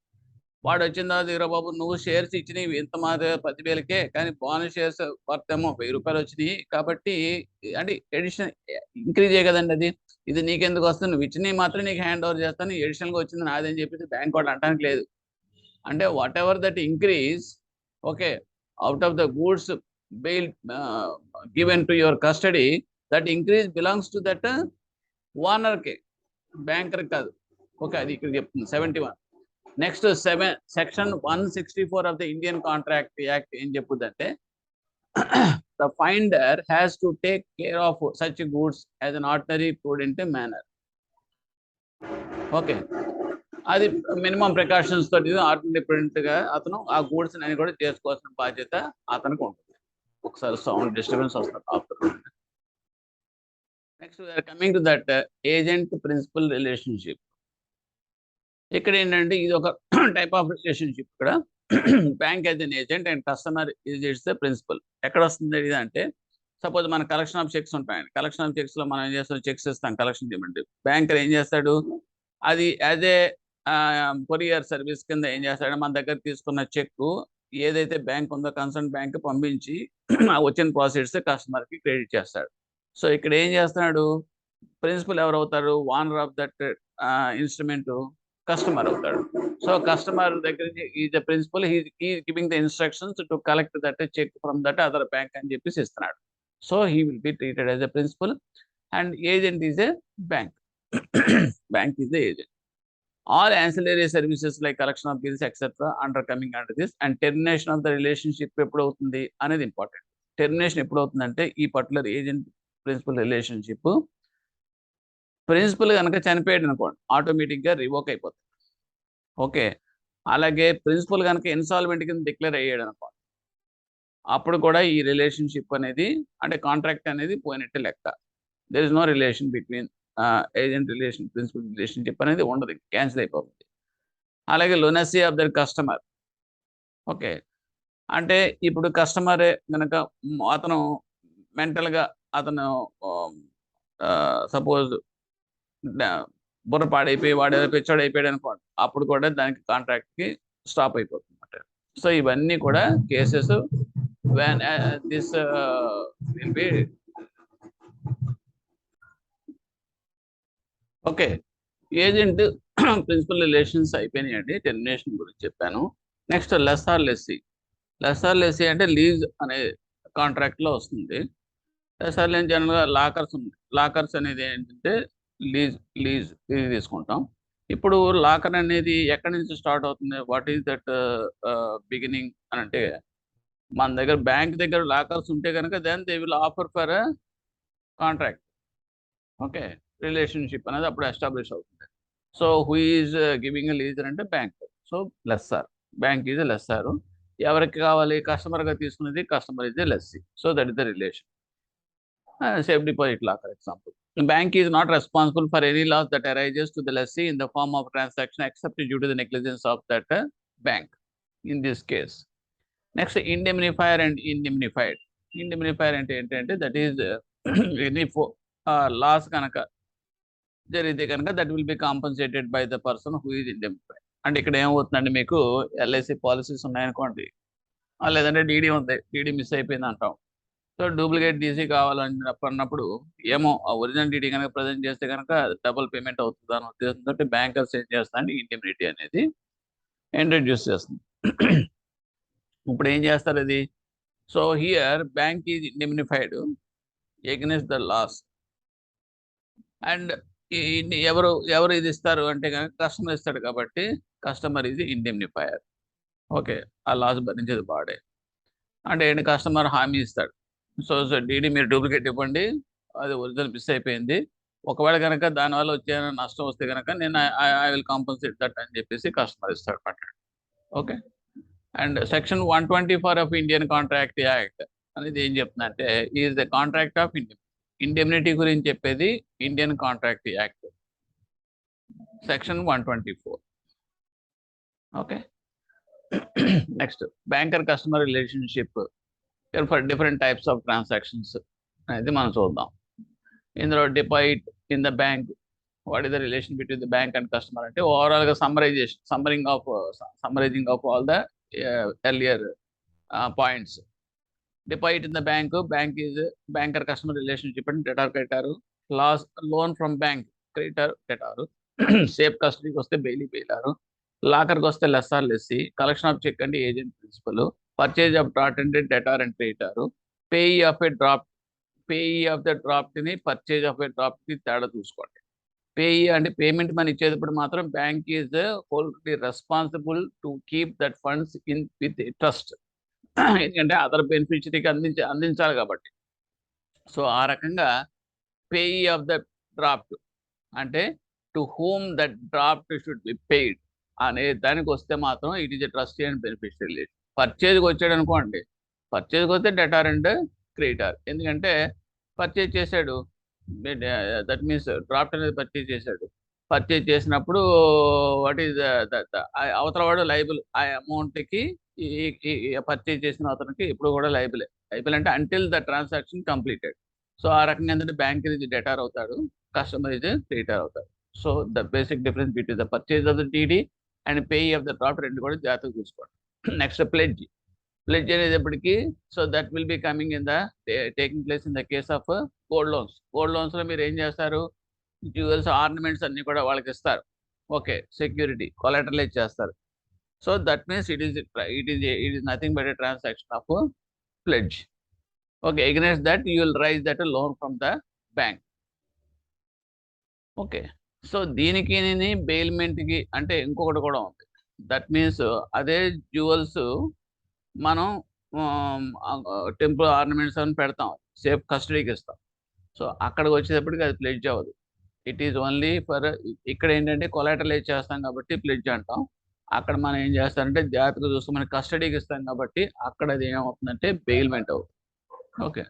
వాడు వచ్చిన తర్వాత, ఇరా బాబు నువ్వు షేర్స్ ఇచ్చినవి ఇంత మాది 10,000కే, కానీ బోనస్ షేర్స్ వర్త్ ఏమో 1,000 రూపాయలు వచ్చినాయి కాబట్టి అంటే ఎడిషన్ ఇంక్రీజ్ అయ్యే కదండి, ఇది నీకెందుకు వస్తుంది, నువ్వు ఇచ్చినవి మాత్రం నీకు హ్యాండ్ ఓవర్ చేస్తాను, ఎడిషనల్గా వచ్చింది నాదని చెప్పేసి బ్యాంక్ వాడు అంటానికి లేదు. అంటే whatever that increase okay out of the goods bail given to your custody, that increase belongs to that ఓనర్కి, బ్యాంకర్ కాదు. ఓకే, అది ఇక్కడ చెప్తుంది 71. Next section 164 of the Indian contract act ఏం చెప్పుదంటే the finder has to take care of such goods as an ordinary prudent manner. Okay, అది minimum precautions తోటి ordinary ప్రూడెంట్గా అతను ఆ గూడ్స్ అని కూడా చేసుకోవాల్సిన బాధ్యత అతనికి ఉంటుంది. ఒకసారి సౌండ్ డిస్టర్బెన్స్ వస్తుంది. Next coming to that agent principal relationship. ఇక్కడ ఏంటంటే ఇది ఒక టైప్ ఆఫ్ రిలేషన్షిప్. ఇక్కడ bank as an agent and customer is its the principal. ఎక్కడ వస్తుంది ఇది అంటే సపోజ్ మన కలెక్షన్ ఆఫ్ చెక్స్ ఉంటాయండి, కలెక్షన్ ఆఫ్ చెక్స్లో మనం ఏం చేస్తాం, చెక్స్ ఇస్తాం కలెక్షన్ చేయమంటే, బ్యాంకర్ ఏం చేస్తాడు, అది యాజ్ ఏ కొరియర్ సర్వీస్ కింద ఏం చేస్తాడంటే మన దగ్గర తీసుకున్న చెక్కు ఏదైతే బ్యాంక్ ఉందో కన్సర్న్ బ్యాంక్ పంపించి వచ్చిన ప్రాసెస్ కస్టమర్కి క్రెడిట్ చేస్తాడు. సో ఇక్కడ ఏం చేస్తున్నాడు, ప్రిన్సిపల్ ఎవరు అవుతారు, owner of that instrument customer అవుతాడు. సో కస్టమర్ దగ్గర ఈ the principal he giving the instructions to collect that cheque from that other bank అని చెప్పేసి ఇస్తున్నాడు. So he will be treated as a principal and agent is a bank. Bank is the agent. All ancillary services like collection of bills etc. under coming under this and termination of the relationship ఎప్పుడు అవుతుంది అనేది important. Termination ఎప్పుడు అవుతుందంటే ఈ particular agent principal relationship principal కనుక చనిపోయాడు అనుకోండి ఆటోమేటిక్గా రివోక్ అయిపోతుంది. ఓకే, అలాగే ప్రిన్సిపల్ కనుక ఇన్సాల్వెంట్ కింద డిక్లేర్ అయ్యాడు అనుకోండి అప్పుడు కూడా ఈ రిలేషన్షిప్ అనేది అంటే కాంట్రాక్ట్ అనేది పోయినట్టే లెక్క. There is no relation between agent relation principal relationship అనేది ఉండదు, క్యాన్సిల్ అయిపోతుంది. అలాగే lunacy of the customer. Okay, అంటే ఇప్పుడు కస్టమరే కనుక అతను మెంటల్గా అతను సపోజ్ బుర్ర పాడైపోయి వాడు పిచ్చోడు అయిపోయాడు అనుకోండి అప్పుడు కూడా దానికి కాంట్రాక్ట్కి స్టాప్ అయిపోతుంది అన్నమాట. సో ఇవన్నీ కూడా cases when this will be okay. Agent principal relations అయిపోయినాయండి, టెర్మినేషన్ గురించి చెప్పాను. Next lessor lessee. Lessor lessee అంటే లీజ్ అనే కాంట్రాక్ట్లో వస్తుంది. లెస్సార్ లెస్ జనరల్గా లాకర్స్ అనేది ఏంటంటే లీజ్ తీసుకుంటాం. ఇప్పుడు లాకర్ అనేది ఎక్కడి నుంచి స్టార్ట్ అవుతుంది, వాట్ ఈస్ దట్ బిగినింగ్ అని అంటే మన దగ్గర బ్యాంక్ దగ్గర లాకర్స్ ఉంటే కనుక then they will offer for contract. Okay, relationship అనేది అప్పుడు ఎస్టాబ్లిష్ అవుతుంది. So who is giving lease అంటే bank. So lessor, bank is lessor. ఎవరికి కావాలి, కస్టమర్గా తీసుకునేది customer is lessee. So that is the relation. Safe deposit locker example. Bank is not responsible for any loss that arises to the lessee in the form of transaction except due to the negligence of that bank in this case. Next, indemnifier and indemnified. Indemnifier అంటే ఏంటంటే that is any loss కనుక జరిగితే కనుక that will be compensated by the person who is indemnified. అంటే ఇక్కడ ఏమవుతుందండి, మీకు LIC policies ఉన్నాయనుకోండి, లేదంటే డీడీ ఉంది, డీడీ మిస్ అయిపోయింది అంటాం. సో డూప్లికేట్ డీసీ కావాలన్నప్పుడు ఏమో ఆ ఒరిజినల్ డీడీ కనుక ప్రజెంట్ చేస్తే కనుక డబుల్ పేమెంట్ అవుతుంది అని ఉద్దేశంతో బ్యాంకర్స్ ఏం చేస్తారంటే ఇండిమినిటీ అనేది ఇంట్రడ్యూస్ చేస్తుంది. ఇప్పుడు ఏం చేస్తారు అది, so here bank is indemnified against the loss and ఎవరు ఇది ఇస్తారు అంటే కనుక కస్టమర్ ఇస్తాడు కాబట్టి కస్టమర్ ఇది ఇండిమినిఫైయర్. ఓకే, ఆ లాస్ భరించేది వాడే. అంటే ఏంటి, కస్టమర్ హామీ ఇస్తాడు, సో డీడీ మీరు డూప్లికేట్ ఇవ్వండి, అది ఒరిజినల్ మిస్ అయిపోయింది, ఒకవేళ కనుక దానివల్ల వచ్చే నష్టం వస్తే కనుక నేను ఐ విల్ కాంపన్సేట్ దట్ అని చెప్పేసి కస్టమర్ ఇస్తాడు పట్టాడు. Okay, and section 124 of Indian contract act అనేది ఏం చెప్తుందంటే is the contract of indemnity గురించి చెప్పేది Indian contract act section 124. Okay, next banker customer relationship for different types of transactions అనేది మనం చూద్దాం. ఇందులో deposit in the bank, what is the relation between the bank and customer అంటే ఓవరాల్గా summarising of all the earlier points. Deposit in the bank is banker customer relationship అంటే debtor loan from bank creditor debtor, safe కస్టడీకి వస్తే bailor, లాకర్కి వస్తే lessor lessee, collection of cheque అంటే agent principal, purchase of draft అంటే debtor and creditor, payee of the డ్రాఫ్ట్ని purchase of a డ్రాఫ్ట్కి తేడా చూసుకోండి. పేయీ అంటే పేమెంట్ మనీ ఇచ్చేటప్పుడు మాత్రం బ్యాంక్ ఈజ్ హోల్డ్లీ responsible to keep that funds in with trust, ఎందుకంటే అదర్ బెనిఫిషరీకి అందించాలి కాబట్టి. సో ఆ రకంగా పేయీ ఆఫ్ ద డ్రాఫ్ట్ అంటే to whom that draft should be paid అనే దానికి వస్తే మాత్రం it is a trustee and beneficiary relation. పర్చేజ్కి వచ్చాడు అనుకోండి, పర్చేజ్కి వస్తే డెటార్ అండ్ క్రెడిటార్, ఎందుకంటే పర్చేజ్ చేశాడు, దట్ మీన్స్ డ్రాఫ్ట్ అనేది పర్చేజ్ చేసినప్పుడు వాట్ ఈజ్ అవతల వాడు లైబుల్, ఆ అమౌంట్కి పర్చేజ్ చేసిన అతనికి ఇప్పుడు కూడా లైబుల్ అంటే until the transaction completed. So ఆ రకంగా ఏంటంటే బ్యాంక్ ఇది డెటార్ అవుతాడు, కస్టమర్ ఇది క్రెడిటార్ అవుతాడు. So the basic difference between the purchase of the DD and payee of the draft రెండు కూడా జాగ్రత్తగా చూసుకోండి. Next pledge. ప్లెడ్జ్ అనేటప్పటికి so that will be coming in the taking place in the case of gold loans. Gold లోన్స్లో మీరు ఏం చేస్తారు, jewels ornaments అన్ని కూడా వాళ్ళకి ఇస్తారు. ఓకే, సెక్యూరిటీ కొలాటరలైజ్ చేస్తారు. So that means it is nothing but a transaction of pledge. Okay, against that you will raise that loan from the bank. Okay, so దీనికి బెయిల్మెంట్కి అంటే ఇంకొకటి కూడా ఉంది. దట్ మీన్స్ అదే జ్యువెల్స్ మనం టెంపుల్ ఆర్నమెంట్స్ అని పెడతాం, సేఫ్ కస్టడీకి ఇస్తాం. సో అక్కడికి వచ్చేటప్పటికి అది ప్లెడ్జ్ అవ్వదు. ఇట్ ఈజ్ ఓన్లీ ఫర్, ఇక్కడ ఏంటంటే కొలాటరలైజ్ చేస్తాం కాబట్టి ప్లెడ్జ్ అంటాం. అక్కడ మనం ఏం చేస్తారంటే జాగ్రత్తగా చూస్తూ మనకి కస్టడీకి ఇస్తాం కాబట్టి అక్కడ అది ఏమవుతుందంటే బెయిల్మెంట్ అవుతుంది. ఓకే,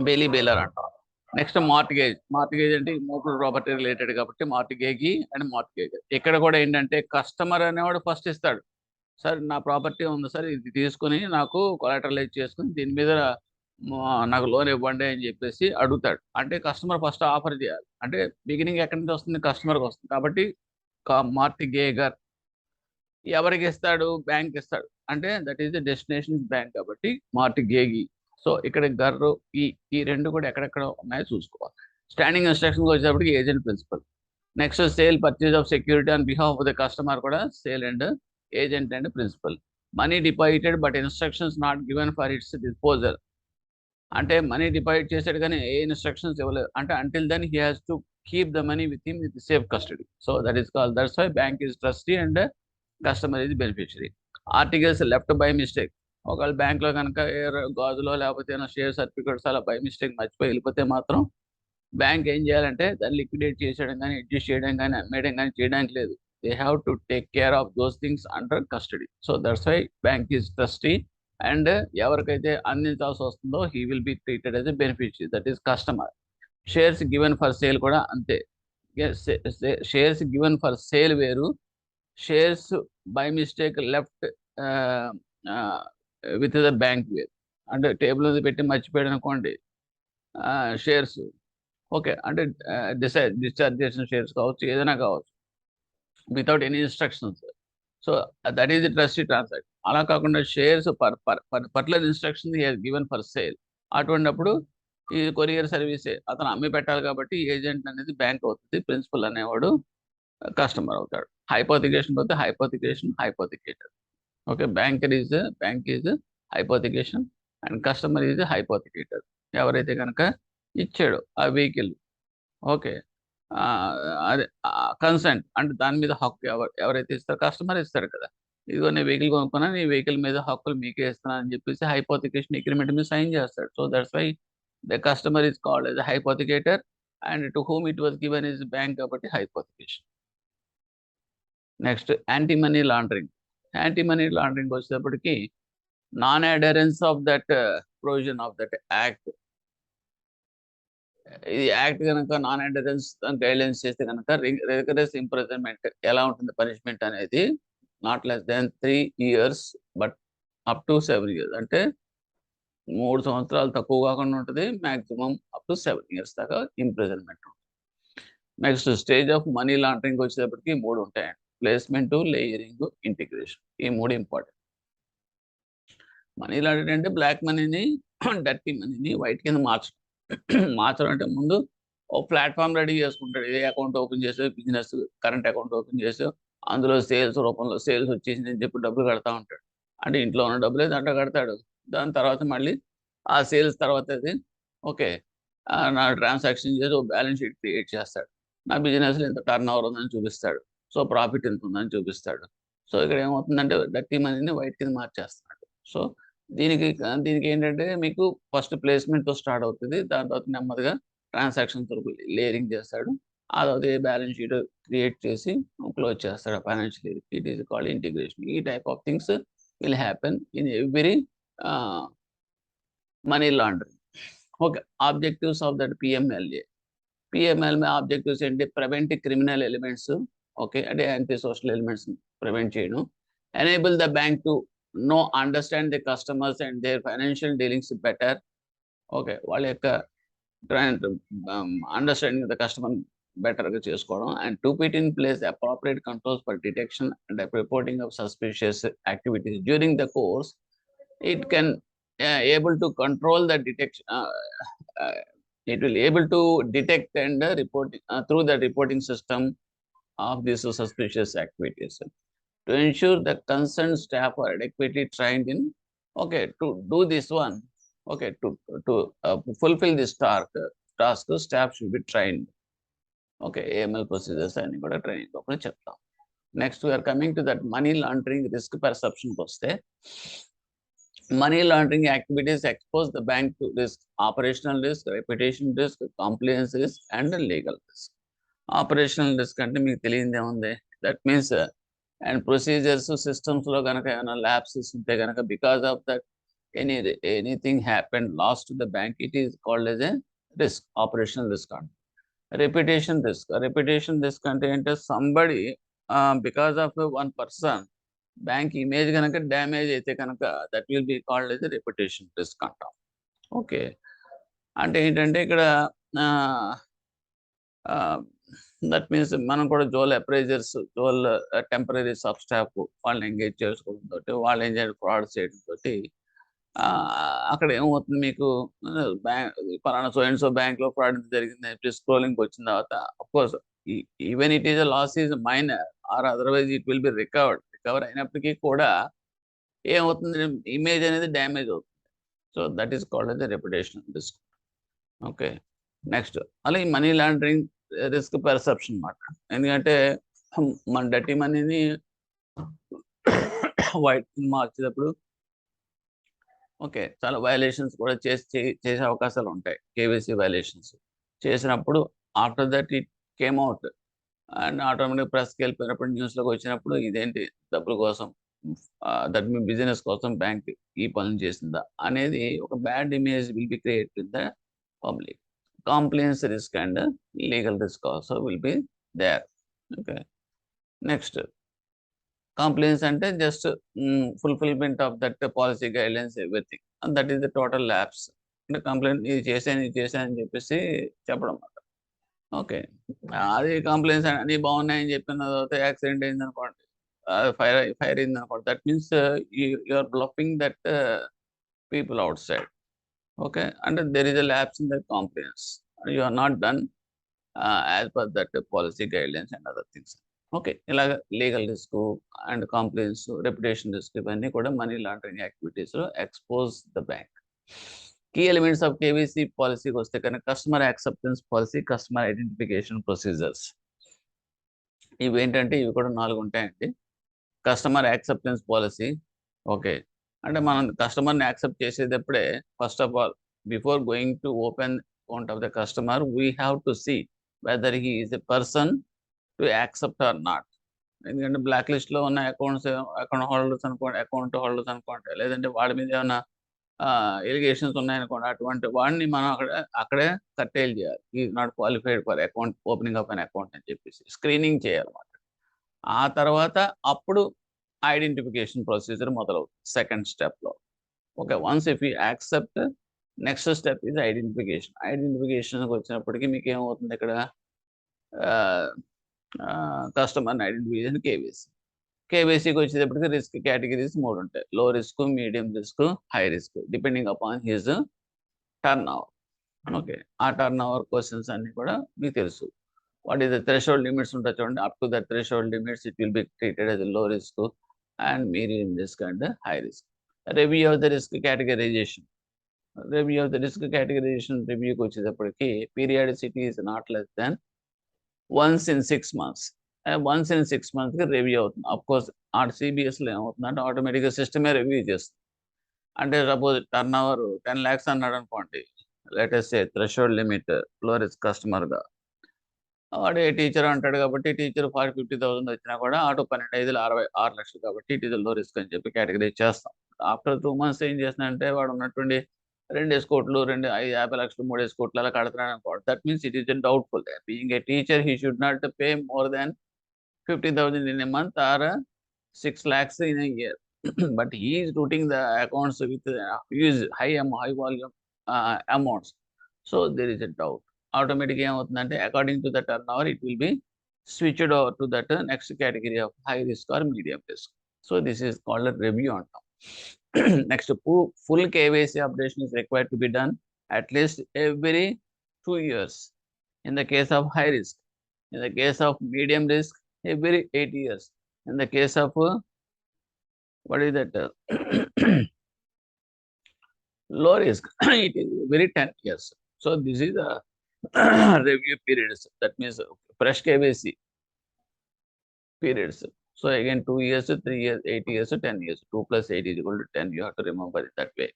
బెయిలర్ అంటాం. Next mortgage. మార్టిగేజ్ అంటే మూవబుల్ ప్రాపర్టీ రిలేటెడ్ కాబట్టి మార్టిగేజీ అండ్ మార్టిగేజ్. ఇక్కడ కూడా ఏంటంటే కస్టమర్ అనేవాడు ఫస్ట్ ఇస్తాడు, సార్ నా ప్రాపర్టీ ఉంది సార్, ఇది తీసుకుని నాకు కొలాటరలైజ్ చేసుకుని దీని మీద నాకు లోన్ ఇవ్వండి అని చెప్పేసి అడుగుతాడు. అంటే కస్టమర్ ఫస్ట్ ఆఫర్ చేయాలి. అంటే బిగినింగ్ ఎక్కడి నుంచి వస్తుంది, కస్టమర్కి వస్తుంది. కాబట్టి మార్టిగేగర్ ఎవరికి ఇస్తాడు, బ్యాంక్ ఇస్తాడు. అంటే that is the destination bank కాబట్టి మార్టిగేగి. సో ఇక్కడ గర్రు ఈ రెండు కూడా ఎక్కడెక్కడ ఉన్నాయో చూసుకోవాలి. స్టాండింగ్ ఇన్స్ట్రక్షన్కి వచ్చేటప్పటికి agent principal. Next sale purchase of security on behalf of the customer కూడా sale and agent and principal. Money deposited but instructions not given for its disposal. అంటే మనీ డిపాజిట్ చేసాడు కానీ ఏ ఇన్స్ట్రక్షన్స్ ఇవ్వలేదు. అంటే until then he has to keep the money with him with safe custody. So that is called, that's why bank is trustee and customer is beneficiary. Articles left by mistake. ఒకవేళ బ్యాంక్లో కనుక గాజులో లేకపోతే ఏమైనా share certificates అలా by mistake మర్చిపోయి వెళ్ళిపోతే మాత్రం bank ఏం చేయాలంటే దాన్ని లిక్విడేట్ చేసేయడం కానీ, అడ్జస్ట్ చేయడం కానీ, అమ్మేయడం కానీ చేయడానికి లేదు. They have to take care of those things under custody. So that's why bank is trustee and ఎవరికైతే అందించాల్సి వస్తుందో he will be treated as a beneficiary, that is customer. Shares given for sale కూడా అంతే. Shares given for sale వేరు, shares by mistake left with the bank వేరు. అంటే table మీద పెట్టి మర్చిపోయాడు అనుకోండి షేర్స్, ఓకే, అంటే డిశ్చార్జ్ చేసిన షేర్స్ కావచ్చు, ఏదైనా కావచ్చు, without any instructions. So that is the trustee transaction. అలా కాకుండా shares particular instruction given for sale, అటువంటిప్పుడు ఈ కొరియర్ సర్వీసే అతను అమ్మి పెట్టాలి కాబట్టి ఏజెంట్ అనేది బ్యాంక్ అవుతుంది, ప్రిన్సిపల్ అనేవాడు కస్టమర్ అవుతాడు. హైపోతికేషన్ పోతే hypothecator. Okay, bank is hypothecation and customer is hypothecator. ఎవరైతే కనుక ఇచ్చాడో ఆ వెహికల్, ఓకే, అదే కన్సెంట్ అంటే దాని మీద హక్కు ఎవరైతే ఇస్తారో కస్టమర్ ఇస్తాడు కదా, ఇదిగో నీ వెహికల్ కొనుక్కున్నా, నీ వెహికల్ మీద హక్కులు మీకే ఇస్తున్నా అని చెప్పేసి హైపోతికేషన్ అగ్రిమెంట్ మీద సైన్ చేస్తాడు. So that's why the customer is called as hypothecator and to whom it was given is bank కాబట్టి hypothecation. Next anti money laundering. Anti money laundering వచ్చేటప్పటికి non adherence of that provision of that act. ఇది act కనుక non adherence guidelines చేస్తే కనుక rigorous imprisonment ఎలా ఉంటుంది punishment అనేది, not less than 3 years but up to 7 years. అంటే 3 సంవత్సరాలు తక్కువ కాకుండా ఉంటుంది, మ్యాక్సిమం అప్ టు 7 years దాకా ఇంప్రిజన్మెంట్ ఉంటుంది. Next stage of money laundering వచ్చేటప్పటికి 3 ఉంటాయండి. Placement, layering, integration. ఈ 3 ఇంపార్టెంట్. మనీ లాండరింగ్ అంటే బ్లాక్ మనీని డర్టీ మనీని వైట్ కింద మార్చడం అంటే ముందు ఓ ప్లాట్ఫామ్ రెడీ చేసుకుంటాడు. ఏ అకౌంట్ ఓపెన్ చేసో, బిజినెస్ కరెంట్ అకౌంట్ ఓపెన్ చేసో అందులో సేల్స్ రూపంలో సేల్స్ వచ్చేసింది అని చెప్పి డబ్బులు కడతా ఉంటాడు. అంటే ఇంట్లో ఉన్న డబ్బులే దాంట్లో కడతాడు. దాని తర్వాత మళ్ళీ ఆ సేల్స్ తర్వాత అది ఓకే నా ట్రాన్సాక్షన్ చేసి ఒక బ్యాలెన్స్ షీట్ క్రియేట్ చేస్తాడు. నా బిజినెస్లో ఇంత టర్న్ ఓవర్ ఉందని చూపిస్తాడు, సో ప్రాఫిట్ ఎంత ఉందని చూపిస్తాడు. సో ఇక్కడ ఏమవుతుందంటే డర్టీ మనీని వైట్ కింద మార్చేస్తున్నాడు. సో దీనికి ఏంటంటే మీకు ఫస్ట్ ప్లేస్మెంట్తో స్టార్ట్ అవుతుంది, దాని తర్వాత నెమ్మదిగా ట్రాన్సాక్షన్స్ వరకు లేయరింగ్ చేస్తాడు, ఆ తర్వాత బ్యాలెన్స్ షీట్ క్రియేట్ చేసి క్లోజ్ చేస్తాడు financial year. It is called integration. ఈ type of things will happen in every money laundering. Okay, objectives of that PMLA. PMLA objectives ఏంటి? ప్రివెంట్ క్రిమినల్ ఎలిమెంట్స్, ఓకే, అంటే anti social elements prevent చేయడం. Enable the bank to know understand the customers and their financial dealings better. Okay, వాళ్ళ యొక్క understanding the customer బెటర్గా చేసుకోవడం, and to put in place appropriate controls for detection and reporting of suspicious activities during the course. It can able to control the detection. It will able to detect and report through the reporting system of these suspicious activities. To ensure the concerned staff are adequately trained in, okay, to do this one, okay, to fulfill this task, staff should be trained. Okay, AML procedures and got a training. Next, we are coming to that money laundering risk perception poste. Money laundering activities expose the bank to risk, operational risk, reputation risk, compliance risk, and legal risk. Operational risk అంటే మీకు తెలియదే ఉంది. That means and procedures systems లో కనుక ఏమైనా lapses ఉంటే కనుక because of that anything happened lost to the bank, it is called as a risk, operational risk. Reputation risk అంటే ఏంటంటే somebody because of one person bank image కనుక damage అయితే కనుక that will be called yes reputation risk అంటాం. Okay, అంటే ఏంటంటే ఇక్కడ that means మనం కూడా Jal appraisers, Jal temporary sub staff వాళ్ళని ఎంగేజ్ చేసుకోవడంతో, వాళ్ళు ఏం చేయాలి ఫ్రాడ్ చేయడంతో అక్కడ ఏమవుతుంది మీకు పలానా సో అండ్ సో బ్యాంక్లో ఫ్రాడ్ జరిగింది స్క్రోలింగ్కి వచ్చిన తర్వాత of course even it is a loss is minor or otherwise it will be recovered అయినప్పటికీ కూడా ఏమవుతుంది ఇమేజ్ అనేది డ్యామేజ్ అవుతుంది. So that is called as a reputational risk. Okay, next అలాగే మనీ లాండరింగ్ రిస్క్ పర్సెప్షన్ అన్నమాట. ఎందుకంటే మన డర్టీ మనీని వైట్ మార్చేటప్పుడు ఓకే చాలా వైలేషన్స్ కూడా చేసే అవకాశాలు ఉంటాయి. కేవైసీ వైలేషన్స్ చేసినప్పుడు after that it came out and automatic ప్రెస్కి వెళ్ళిపోయినప్పుడు న్యూస్లోకి వచ్చినప్పుడు ఇదేంటి డబ్బుల కోసం దట్ మీ బిజినెస్ కోసం బ్యాంక్ ఈ పనులు చేసిందా అనేది ఒక bad image will be create with the public. Compliance risk and legal risk also will be there. Okay, next compliance అంటే just fulfilment of that policy guidelines everything, that is the total lapse. అంటే complaint ఇది చేశాను అని చెప్పేసి చెప్పడం అన్నమాట. Okay, అది complaints అన్నీ బాగున్నాయని చెప్పిన తర్వాత యాక్సిడెంట్ అయింది అనుకోండి, ఫైర్ అయింది అనుకోండి, that means you are bluffing that people outside. Okay, అంటే there is a lapse in that compliance, you are not done as per that policy guidelines and other things. Okay, ఇలాగ legal risk and compliance, reputation risk ఇవన్నీ కూడా money laundering యాక్టివిటీస్లో expose the bank. Key elements of KYC పాలసీకి వస్తే కనుక customer acceptance policy, customer identification procedures. ఇవి ఏంటంటే ఇవి కూడా 4 ఉంటాయండి. కస్టమర్ యాక్సెప్టెన్స్ పాలసీ, ఓకే, అంటే మనం కస్టమర్ని యాక్సెప్ట్ చేసేటప్పుడే first of all before going to open account of the customer we have to see whether he is a person to accept or not. ఎందుకంటే బ్లాక్ లిస్ట్లో ఉన్న అకౌంట్ హోల్డర్స్ అనుకోండి, లేదంటే వాడి మీద ఏమైనా ఎలిగేషన్స్ ఉన్నాయనుకోండి, అటువంటి వాడిని మనం అక్కడే కట్టేలు చేయాలి. Is not qualified for account opening of an account అని చెప్పేసి స్క్రీనింగ్ చేయాలన్నమాట. ఆ తర్వాత అప్పుడు ఐడెంటిఫికేషన్ ప్రొసీజర్ మొదలవుతుంది సెకండ్ స్టెప్లో. Okay, once if you accept, next step is ఐడెంటిఫికేషన్కి వచ్చినప్పటికీ మీకు ఏమవుతుంది ఇక్కడ కస్టమర్ ఐడెంటిఫికేషన్ కేవైసీకి వచ్చేటప్పటికి రిస్క్ కేటగిరీస్ 3 ఉంటాయి. Low risk, medium risk, high risk, depending upon his turnover. Okay, ఆ టర్న్ ఓవర్ క్వశ్చన్స్ అన్ని కూడా మీకు తెలుసు. What is the threshold limits ఉంటాయి చూడండి, up to the threshold limits it will be treated as low risk and medium risk and high risk. Review of the risk categorization, రివ్యూకి వచ్చేటప్పటికి periodicity is not less than once in 6 months. Once in 6 months review అవుతుంది. Of course సిబిఎస్లో ఏమవుతుందంటే ఆటోమేటిక్గా సిస్టమే review చేస్తుంది. అంటే suppose turn over 10 lakhs అన్నాడు అనుకోండి, latest threshold limit లో రిస్క్ కస్టమర్గా, వాడు టీచర్ అంటాడు కాబట్టి టీచర్ 50,000 వచ్చినా కూడా ఆటో 12,500 6 లక్షలు కాబట్టి ఇట్ ఈజ్ లో రిస్క్ అని చెప్పి కేటగిరైజ్ చేస్తాం. ఆఫ్టర్ 2 months ఏం చేస్తున్నాడంటే వాడు ఉన్నటువంటి 2 కోట్లు 50 లక్షలు 3 కోట్లు అలా కడుతున్నాడు అనుకోండి, that means it is doubtful. Being a teacher he should not pay more than 50,000 in a month or 6 lakhs in a year. But he is routing the accounts with huge high volume amounts. So there is a doubt. ఆటోమేటిక్గా ఏమవుతుందంటే according to the turnover it will be switched over to that next category of high risk or medium risk. So this is called review అంటాం. Next full KYC updation is required to be done at least every 2 years in the case of high risk. In the case of medium risk, every 8 years. In the case of what is that? Low risk, it is very 10 years. So this is a review periods. That means fresh KYC periods. So again 2 years, 3 years, 8 years, 10 years. 2 plus 8 is equal to 10. You have to remember it that way.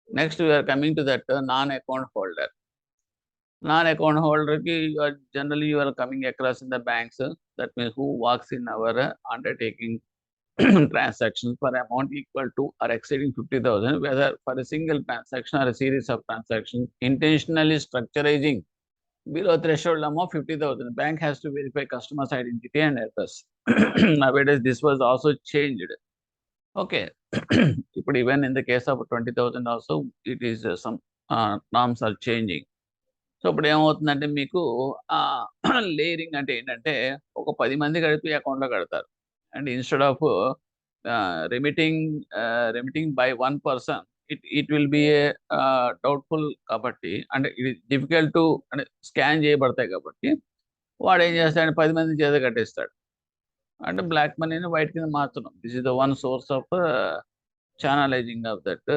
Next we are coming to that non-account holder. Non-account holder ki generally you are coming across in the banks. That means who works in our undertaking transactions for amount equal to or exceeding 50,000, whether for a single transaction or a series of transactions intentionally structurizing below threshold amount 50,000. Bank has to verify customer's identity and address. Nowadays this was also changed. Okay. But even in the case of 20,000 also it is some norms are changing. So ఇప్పుడు ఏమవుతుందంటే మీకు layering అంటే ఏంటంటే ఒక 10 మంది కలిపి అకౌంట్లో కడతారు. And instead of remitting by 1 person it will be a doubtful కాబట్టి, అంటే ఇది డిఫికల్ట్ టు అంటే స్కాన్ చేయబడతాయి కాబట్టి వాడు ఏం చేస్తాడు 10 మంది చేత కట్టేస్తాడు. అంటే బ్లాక్ మనీని వైట్ కింద మార్చడం. This is the one source of channelising of that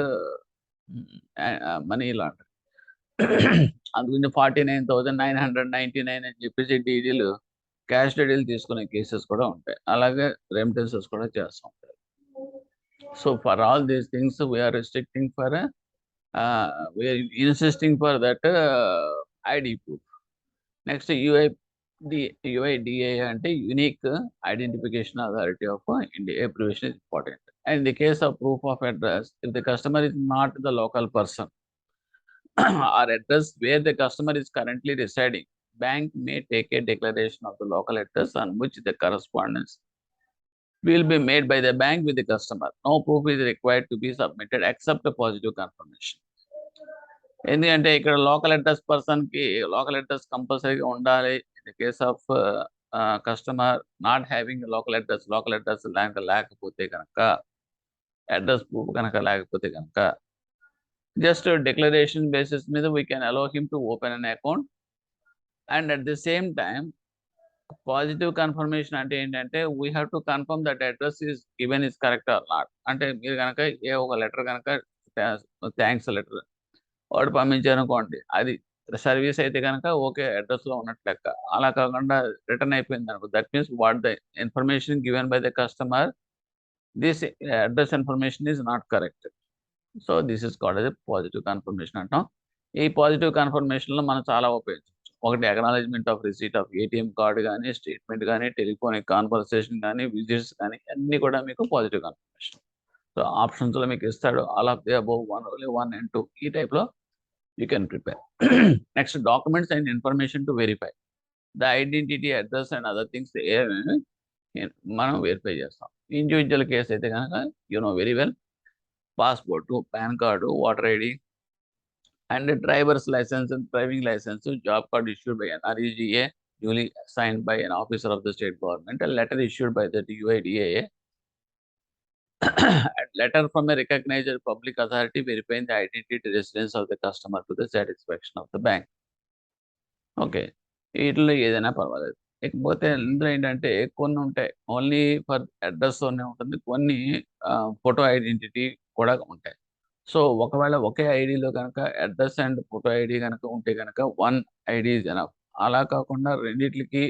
money laundering. అందుగురించి 49,999 అని చెప్పేసి డీడీలు క్యాష్ డీడీలు తీసుకునే కేసెస్ కూడా ఉంటాయి. అలాగే రెమిటెన్సెస్ కూడా చేస్తూ ఉంటారు. So for all these things we're restricting for we're insisting for that ID proof. Next UIDA అంటే unique identification authority of India. Abbreviation is important. And the case of proof of address, if the customer is not the local person or address where the customer is currently residing, bank may take a declaration of the local address on which the correspondence will be made by the bank with the customer. No proof is required to be submitted except a positive confirmation. ఎందుకంటే ఇక్కడ local address పర్సన్కి local address కంపల్సరీగా ఉండాలి. In the case of customer not having local address లేకపోతే కనుక, address proof కనుక లేకపోతే కనుక just a declaration basis మీద we can allow him to open an account. And at the same time positive confirmation అంటే ఏంటంటే we have to confirm that address is given is correct or not. అంటే మీరు కనుక ఒక letter కనుక thanks letter వాడు పంపించారనుకోండి, అది సర్వీస్ అయితే కనుక ఓకే అడ్రస్లో ఉన్నట్టు లెక్క. అలా కాకుండా రిటర్న్ అయిపోయింది అనుకో, that means what the information given by the customer, this address information is not correct. So this is called as positive confirmation అంటాం. ఈ పాజిటివ్ కన్ఫర్మేషన్లో మనం చాలా ఉపయోగించవచ్చు. ఒకటి acknowledgement of receipt of ATM card కానీ, స్టేట్మెంట్ కానీ, టెలిఫోనిక్ కాన్వర్సేషన్ కానీ, visits కానీ, అన్నీ కూడా మీకు పాజిటివ్ కన్ఫర్మేషన్. సో ఆప్షన్స్లో మీకు ఇస్తాడు all of the above, 1 and 2 ఈ టైప్లో you can prepare. Next documents and information to verify the identity, address and other things మనం వెరిఫై చేస్తాం. ఇండివిజువల్ కేసు అయితే కనుక you know very well, passport, pan card, voter ID and driver's license and driving license, job card issued by an REGA duly signed by an officer of the state government, a letter issued by the UIDA, and letter from a recognized public authority verifying the identity residence of the customer to the satisfaction of the bank. Okay, వీటిలో ఏదైనా పర్వాలేదు. ఇకపోతే ఇందులో ఏంటంటే కొన్ని ఉంటాయి only for అడ్రస్తోనే ఉంటుంది, కొన్ని ఫోటో ఐడెంటిటీ కూడా ఉంటాయి. సో ఒకవేళ ఒకే ఐడిలో కనుక అడ్రస్ అండ్ ఫోటో ఐడి కనుక ఉంటే కనుక 1 ఐడి ఈజ్ ఎనఫ్. అలా కాకుండా రెండిట్లకి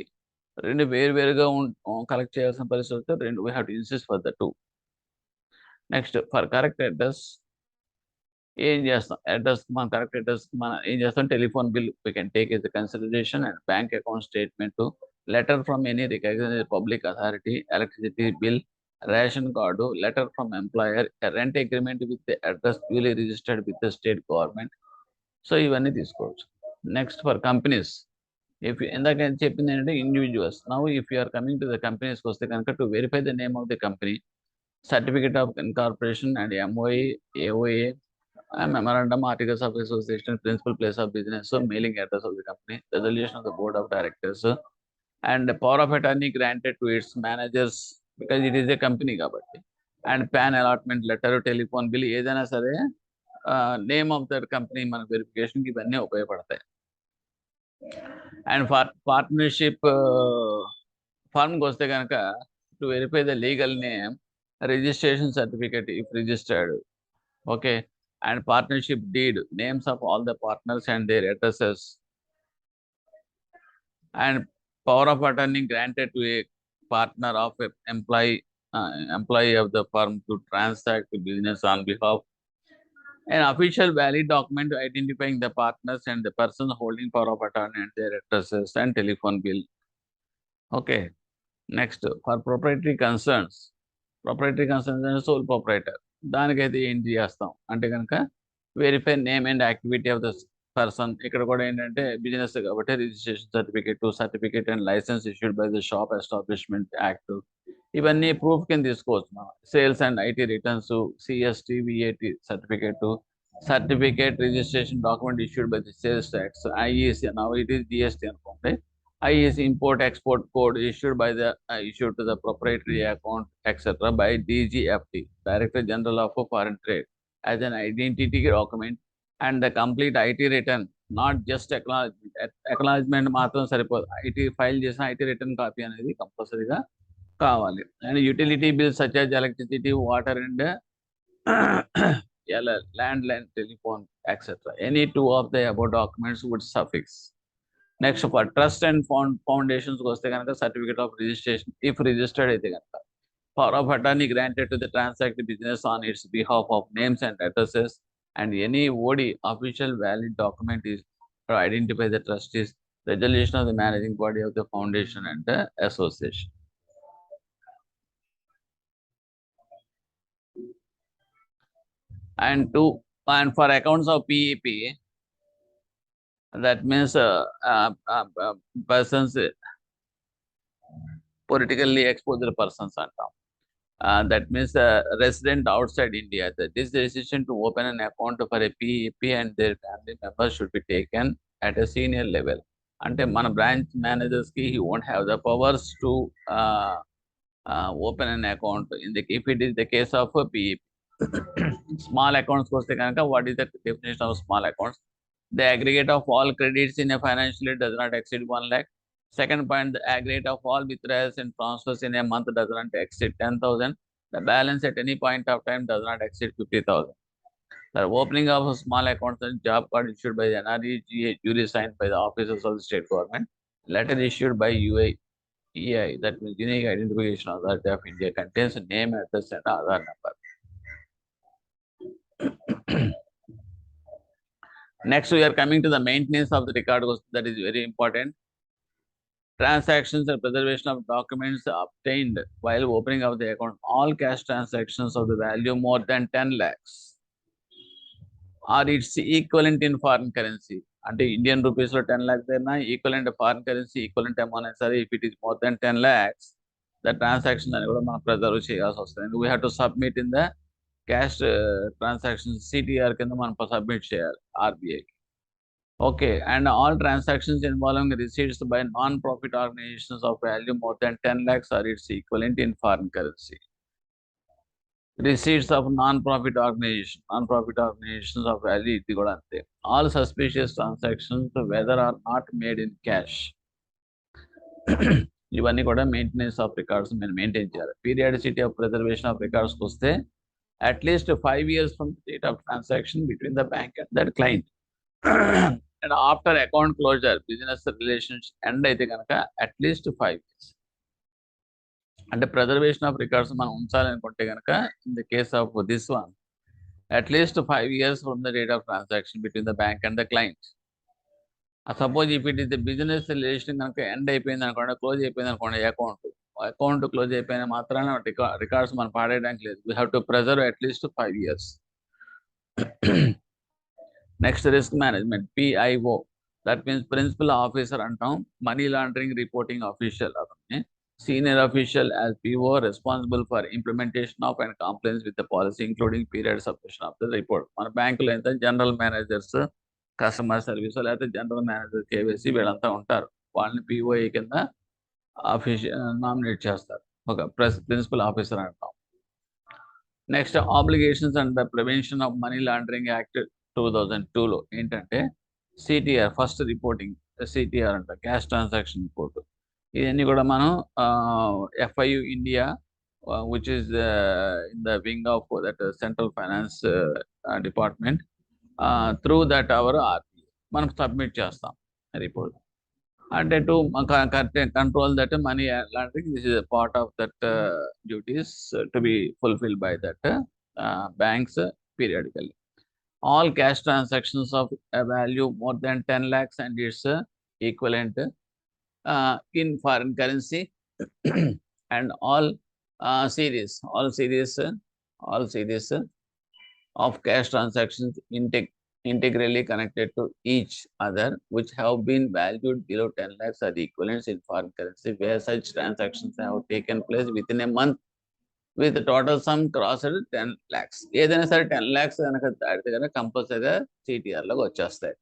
రెండు వేరువేరుగా కలెక్ట్ చేయాల్సిన పరిస్థితి వస్తే రెండు we have to insist for the 2. Next for correct address ఏం చేస్తాం, అడ్రస్ మన కరెక్ట్ అడ్రస్ మనం ఏం చేస్తాం, telephone bill we can take as the consideration, and bank account statement, letter from any recognised public authority, electricity bill, ration card, letter from employer, rent agreement with the address duly registered with the state government. So ఇవన్నీ తీసుకోవచ్చు. Next for companies, if ఇందాక చెప్పింది ఏంటంటే individuals. Now if you are coming to the కంపెనీస్కి వస్తే కనుక to verify the name of the company, certificate of incorporation and MOA, AOA, memorandum, articles of association, principal place of business, so mailing address of the company, resolution of the board of directors, and the power of attorney granted to its managers because it is a company కాబట్టి, and PAN allotment letter, telephone bill, ఏదైనా సరే name of that company మన వెరిఫికేషన్కి ఇవన్నీ ఉపయోగపడతాయి. And partnership ఫార్మ్కి వస్తే కనుక to verify the legal name, registration certificate if registered, okay, and partnership deed, names of all the partners and their addresses, and power of attorney granted to a partner of a employee of the firm to transact business on behalf, an official valid document identifying the partners and the person holding power of attorney and their addresses and telephone bill. Okay, next, for proprietary concerns and sole proprietor, దానికైతే ఏంటి చేస్తాం అంటే కనుక verify name and activity of the person. ఇక్కడ కూడా ఏంటంటే business కాబట్టి registration certificate and licence issued by the shop establishment act, ఇవన్నీ ప్రూఫ్ కింద తీసుకోవచ్చు మనం. Sales and IT returns, CST VAT certificate registration document issued by the sales tax, IEC, now it is GST అనుకోండి. IEC import export code issued to the proprietary account, etc. by DGFT, Director General of Foreign Trade, as an identity document, and the complete IT return, not just acknowledgement మాత్రం సరిపోదు, IT file చేసిన IT return copy అనేది కంపల్సరీగా కావాలి. And utility bills such as electricity, water and landline, telephone, etc. Any two of the above documents would suffice. Next, for trust and foundations వస్తే కనుక certificate of registration if registered అయితే కనుక, power of attorney granted to the transact business on its behalf of names and addresses, and any OD official valid document is to identify the trustees, resolution of the managing body of the foundation and the association. And for accounts of PEP, that means persons, politically exposed persons అంటాం. That means resident outside India. This decision to open an account for a PEP and their family members should be taken at a senior level. అంటే మన branch managers కి he won't have the powers to open an account if it is the case of PEP. Small accounts వస్తే కనుక, what is the definition of small accounts? The aggregate of all credits in a financial year does not exceed 1 lakh. Second point, the aggregate of all withdrawals and transfers in a month does not exceed 10,000. The balance at any point of time does not exceed 50,000. The opening of a small accounts and job card issued by the NREGA, duly signed by the officers of the state government. Letter issued by UIEI, that means Unique Identification Authority of India, contains a name, address, and Aadhaar number. Next, we are coming to the maintenance of the record. That is very important. Transactions and preservation of documents obtained while opening of the account. All cash transactions of the value more than 10 lakhs or its equivalent in foreign currency. అంటే Indian rupees లో 10 lakhs అయినా, equivalent foreign currency equivalent amount అయినా సరే, if it is more than 10 lakhs, the transaction అని కూడా మనం preserve చేయాల్సి వస్తుంది. We have to submit in the cash transactions CTR కింద మనం సబ్మిట్ చేయాలి RBI. Okay, and all transactions involving receipts by non-profit organizations of value more than 10 lakhs or its equivalent in foreign currency. Receipts of non-profit organizations of value ఇది కూడా అంతే. All suspicious transactions whether or not made in cash. ఇవన్నీ కూడా maintenance of records మీరు maintain చేయాలి. Periodicity of preservation of రికార్డ్స్కి వస్తే at least 5 years from the date of transaction between the bank and that client. And after account closure, business relations end అయితే కనుక at least 5 years. అంటే preservation of records మనం ఉంచాలనుకుంటే కనుక, in the case of this one, at least 5 years from the date of transaction between the bank and the client. Suppose if it is the business relation కనుక end అయిపోయింది అనుకోండి, close అయిపోయింది అనుకోండి, account close అయిపోయిన మాత్రాన records మనం పాడేయడానికి లేదు. We have to preserve at least 5 years. Next, risk management, PIO, that means principal officer అంటాం, money laundering reporting official. Senior official as PO responsible for implementation of and compliance with the policy, including period submission of the report. మన బ్యాంకులో అయితే general managers, customer service లేకపోతే general manager KYC వీళ్ళంతా ఉంటారు. వాళ్ళని POA కింద nominate చేస్తారు. ఒక ప్రిన్సిపల్ ఆఫీసర్ అంటాం. Next obligations and the prevention of money laundering act 2002లో ఏంటంటే సిటిఆర్ ఫస్ట్ రిపోర్టింగ్, సిటిఆర్ అంట క్యాష్ ట్రాన్సాక్షన్ రిపోర్ట్. ఇవన్నీ కూడా మనం FIU India which is in the wing of that central finance department through that our RBI మనం submit చేస్తాం report. అంటే to control that money laundering, this is a part of that duties to be fulfilled by that banks periodically. All cash transactions of a value more than 10 lakhs and its equivalent in foreign currency and all series of cash transactions integrally connected to each other which have been valued below 10 lakhs are the equivalents in foreign currency where such transactions have taken place within a month with the total sum crossed 10 lakhs. ఏదైనా సరే 10 lakhs కనుక దాటితే కనుక కంపల్సరీగా సిటిఆర్లోకి వచ్చేస్తాయి.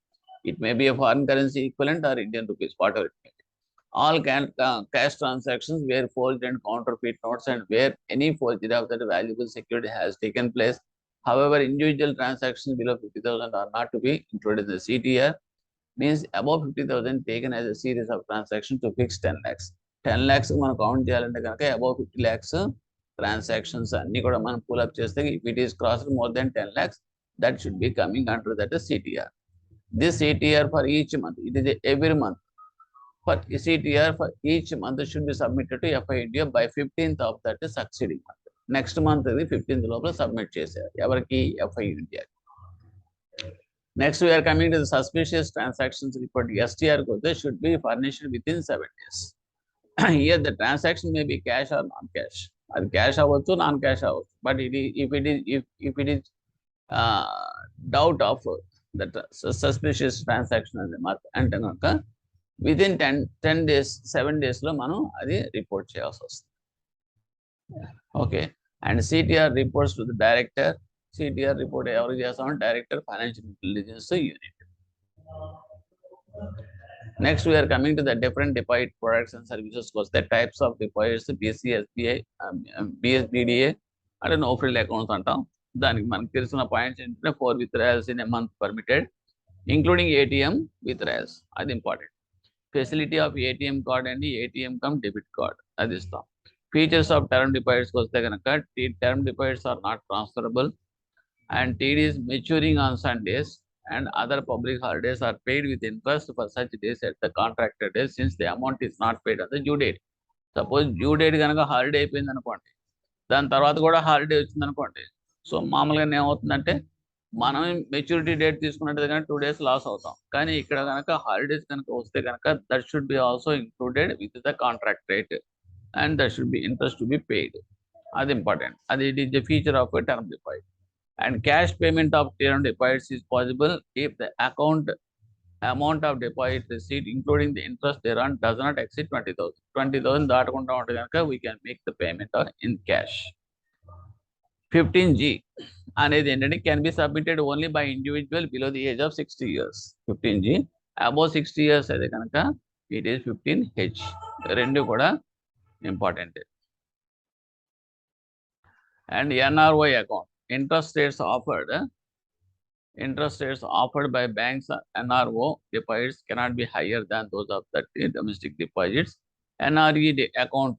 It may be a foreign currency equivalent or Indian rupees, whatever it may be. All cash transactions where forged and counterfeit notes and where any forgery of that valuable security has taken place. However, individual transactions below 50,000 are not to be included in the CTR. Means above 50,000 taken as a series of transactions to fix 10 lakhs. 10 lakhs మనం count చేయాలంటే కనుక above 50 lakhs transactions అన్ని కూడా మనం pull up చేస్తే if it is crossed more than 10 lakhs, that should be coming under that CTR. This CTR for each month, it is every month. For CTR for each month should be submitted to FI India by 15th of that succeeding month. Next month 15th లోపల submit చేశారు ఎవరికి FI India. Next we are coming to the suspicious transactions report. STR should be furnished within 7 days. Here the transaction may be cash or non-cash. అది cash అవ్వచ్చు, non-cash అవ్వచ్చు. But if it is doubt of that suspicious transaction అంటే కనుక within 10 days 7 days లో మనం అది report చేయాల్సి వస్తుంది. Okay. And CTR reports to the director. CTR report ఎవరికి చేస్తామంటే director financial intelligence unit. Next we are coming to the different deposit products and services. The types of deposits BC, SBI, BSBDA and no frill accounts అంటాం. దానికి మనకు తెలిసిన points ఏంటంటే 4 withdrawals in a month permitted, including ATM withdrawals. అది important. Facility of ATM card అండి, ATM come debit card అది ఇస్తాం. Features of term డిపాజిట్స్కి వస్తే కనుక term deposits are not transferable and TDs maturing on Sundays and other public holidays are paid with interest for such days at the contracted days since the amount is not paid on the due date. Suppose due date కనుక holiday అయిపోయింది అనుకోండి, దాని తర్వాత కూడా holiday వచ్చింది అనుకోండి, so మామూలుగా ఏమవుతుందంటే మనం మెచ్యూరిటీ డేట్ తీసుకున్నట్టు కనుక 2 days లాస్ అవుతాం. కానీ ఇక్కడ కనుక హాలిడేస్ కనుక వస్తే కనుక that should be also included with the contract rate and that should be interest to be paid. అది ఇంపార్టెంట్. అది it is the feature of term deposit. And cash payment of term deposits is possible if the amount of deposit receipt including the interest thereon does not exceed 20,000. 20,000 దాటకుండా ఉంటే కనుక we can make the payment in cash. 15G అనేది ఏంటంటే can be submitted only by individual below the age of 60 years. 15G above 60 years అయితే కనుక it is 15H. రెండు కూడా important. And NRO account. Interest rates offered by banks NRO deposits cannot be higher than those of the domestic deposits. NRE account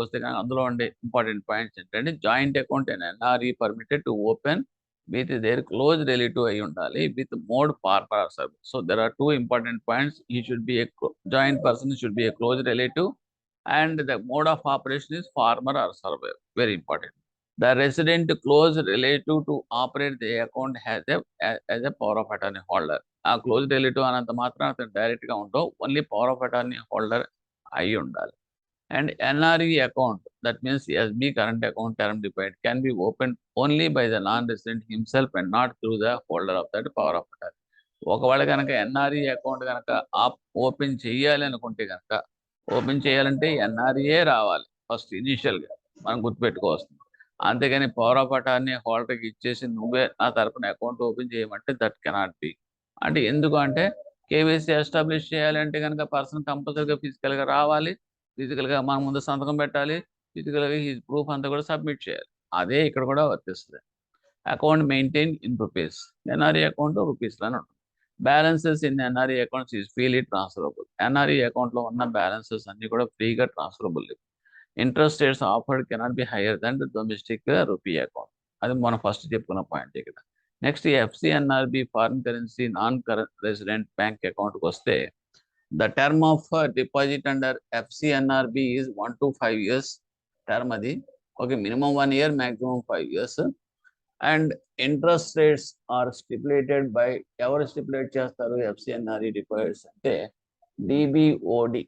వస్తే కానీ అందులో ఉండే important points ఏంటంటే joint account and NRE permitted to open with their close relative అయి ఉండాలి with mode former service. So there are 2 important points. He should be a joint person, should be a close relative, and the mode of operation is farmer or surveyor. Very important. The resident close relative to operate the account has a power of attorney holder. ఆ close relative అనంత మాత్రం అతను direct గా ఉండవు, only power of attorney holder అయి ఉండాలి. And NRE account, that means SB current account term deposit can be opened only by the non-resident himself and not through the holder of that power of attorney. ఒకవేళ కనుక NRE account కనుక open చేయాలి అనుకుంటే కనుక open చేయాలంటే NRA రావాలి first ఇనీషియల్గా, మనం గుర్తుపెట్టుకోవాల్సింది. అంతేగాని పవర్ ఆఫ్ అటార్నీ హోల్డర్కి ఇచ్చేసి నువ్వే నా తరపున అకౌంట్ ఓపెన్ చేయమంటే దట్ కెనాట్ బి. అంటే ఎందుకు అంటే కేవైసీ ఎస్టాబ్లిష్ చేయాలంటే కనుక పర్సన్ కంపల్సరీగా ఫిజికల్గా రావాలి, ఫిజికల్గా మన ముందు సంతకం పెట్టాలి, ఫిజికల్గా ఈ ప్రూఫ్ అంతా కూడా సబ్మిట్ చేయాలి. అదే ఇక్కడ కూడా వర్తిస్తుంది. Account maintain in rupees, NRA account రూపీస్లోనే ఉంటుంది. Balances in NRE accounts is freely transferable. NRE అకౌంట్లో ఉన్న బ్యాలెన్సెస్ అన్ని కూడా ఫ్రీగా transferable. Interest rates offered cannot be higher than domestic rupee account. అది మనం ఫస్ట్ చెప్పుకున్న పాయింట్ ఇక్కడ. Next FCNRB foreign currency non resident bank అకౌంట్కి వస్తే the term of deposit under FCNRB is 1 to 5 years term. అది okay, minimum 1 year, maximum 5 years. And interest rates are stipulated by, ఎవరు stipulate చేస్తారు FCNRE deposits అంటే DBOD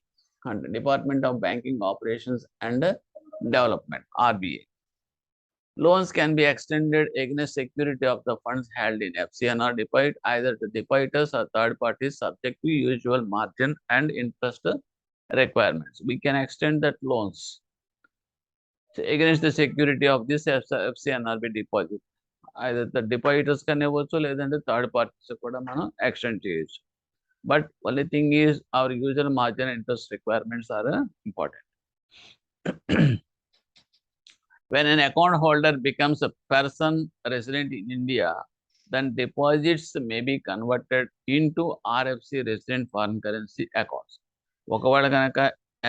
అంటే department of banking operations and development, RBI. Loans can be extended against security of the funds held in FCNR deposit either to depositors or third parties subject to usual margin and interest requirements. We can extend that loans against the security of this FCNRB deposit. Either the depositors can ఇవ్వచ్చు, లేదంటే third parties కూడా మనం extend చేయొచ్చు. But only thing is our usual margin interest requirements are important. When an account holder becomes a person resident in India, then deposits may be converted into RFC resident foreign currency accounts. ఒకవేళ కనుక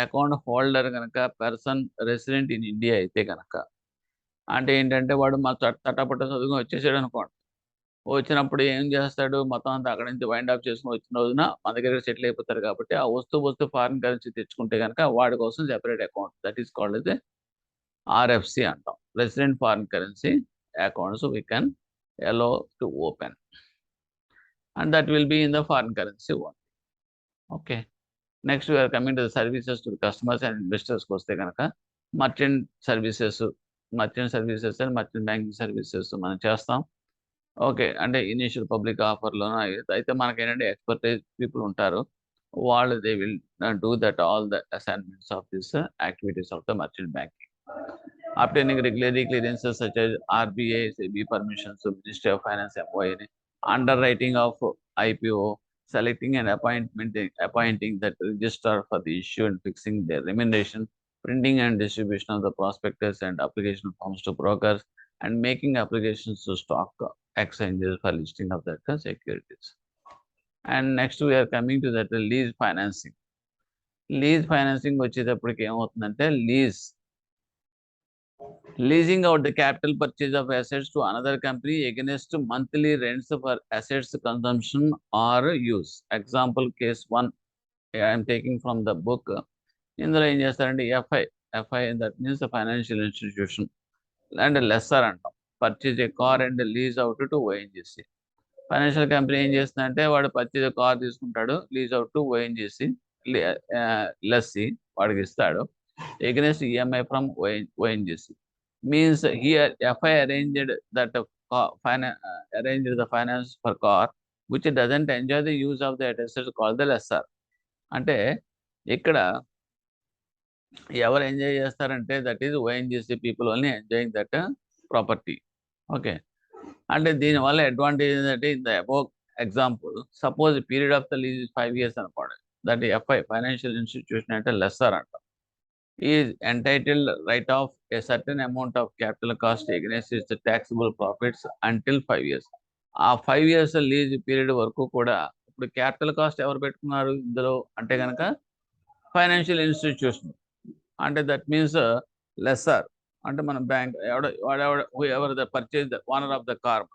account holder కనుక person resident in India అయితే కనుక, అంటే ఏంటంటే వాడు మా తట్టపట్ట చదువుకుని వచ్చేసాడు అనుకోండి. వచ్చినప్పుడు ఏం చేస్తాడు, మొత్తం అంతా అక్కడ నుంచి వైండ్ అప్ చేసుకుని వచ్చిన రోజున మన దగ్గర సెటిల్ అయిపోతారు. కాబట్టి ఆ వస్తు ఫారిన్ కరెన్సీ తెచ్చుకుంటే కనుక వాడి కోసం separate account, that is called as RFC అంటాం, resident foreign currency accounts we can allow to open, and that will be in the foreign currency one. Okay, next we are coming to the services to the customers and investors కి వస్తే కనుక merchant services and merchant banking services మనం చేస్తాం. Okay, అంటే initial public ఆఫర్లోనూ అయితే మనకేంటంటే expertise people ఉంటారు, వాళ్ళు they will do that all the assignments of this activities of the merchant banking. Obtaining regulatory clearances such as RBI, SEBI permissions, Ministry of Finance, MOI, underwriting of IPO, selecting and appointing that register for the issue and fixing their remuneration, printing and distribution of the prospectus and application forms to brokers, and making applications to stock exchanges for listing of that securities. And next we are coming to that lease financing. Lease financing వచ్చేటప్పటికి ఏమవుతుందంటే leasing out the capital purchase of assets to another company against monthly rents for assets consumption or use. Example case 1 I am taking from the book. ఇందులో ఏం చేస్తారంటే FI that means the financial institution and lessor అంటాం, purchase a car and lease out to ONGC. Financial company ఏం చేస్తుందంటే వాడు purchase car తీసుకుంటాడు, lease out to ONGC, lessee వాడికి ఇస్తాడు against EMI from ONGC. Means here FI arranged the finance for car which doesn't enjoy the use of the assets called the lessor. అంటే ఇక్కడ ఎవరు enjoy చేస్తారంటే that is ONGC people only enjoying that property. Okay, అంటే దీనివల్ల advantage ఏంటంటే in the above example suppose period of the lease 5 years అనుకోండి, that FI financial institution అంటే lesser అంటాం, is entitled write off a certain amount of capital cost against its taxable profits until 5 years. ఆ 5 years lease period వరకు కూడా ఇప్పుడు capital cost ఎవరు పెట్టుకున్నారు ఇందులో అంటే కనుక ఫైనాన్షియల్ ఇన్స్టిట్యూషన్. అంటే దట్ మీన్స్ లెస్సర్ అంటే మన బ్యాంక్ ఎవరు the purchase the owner of the car,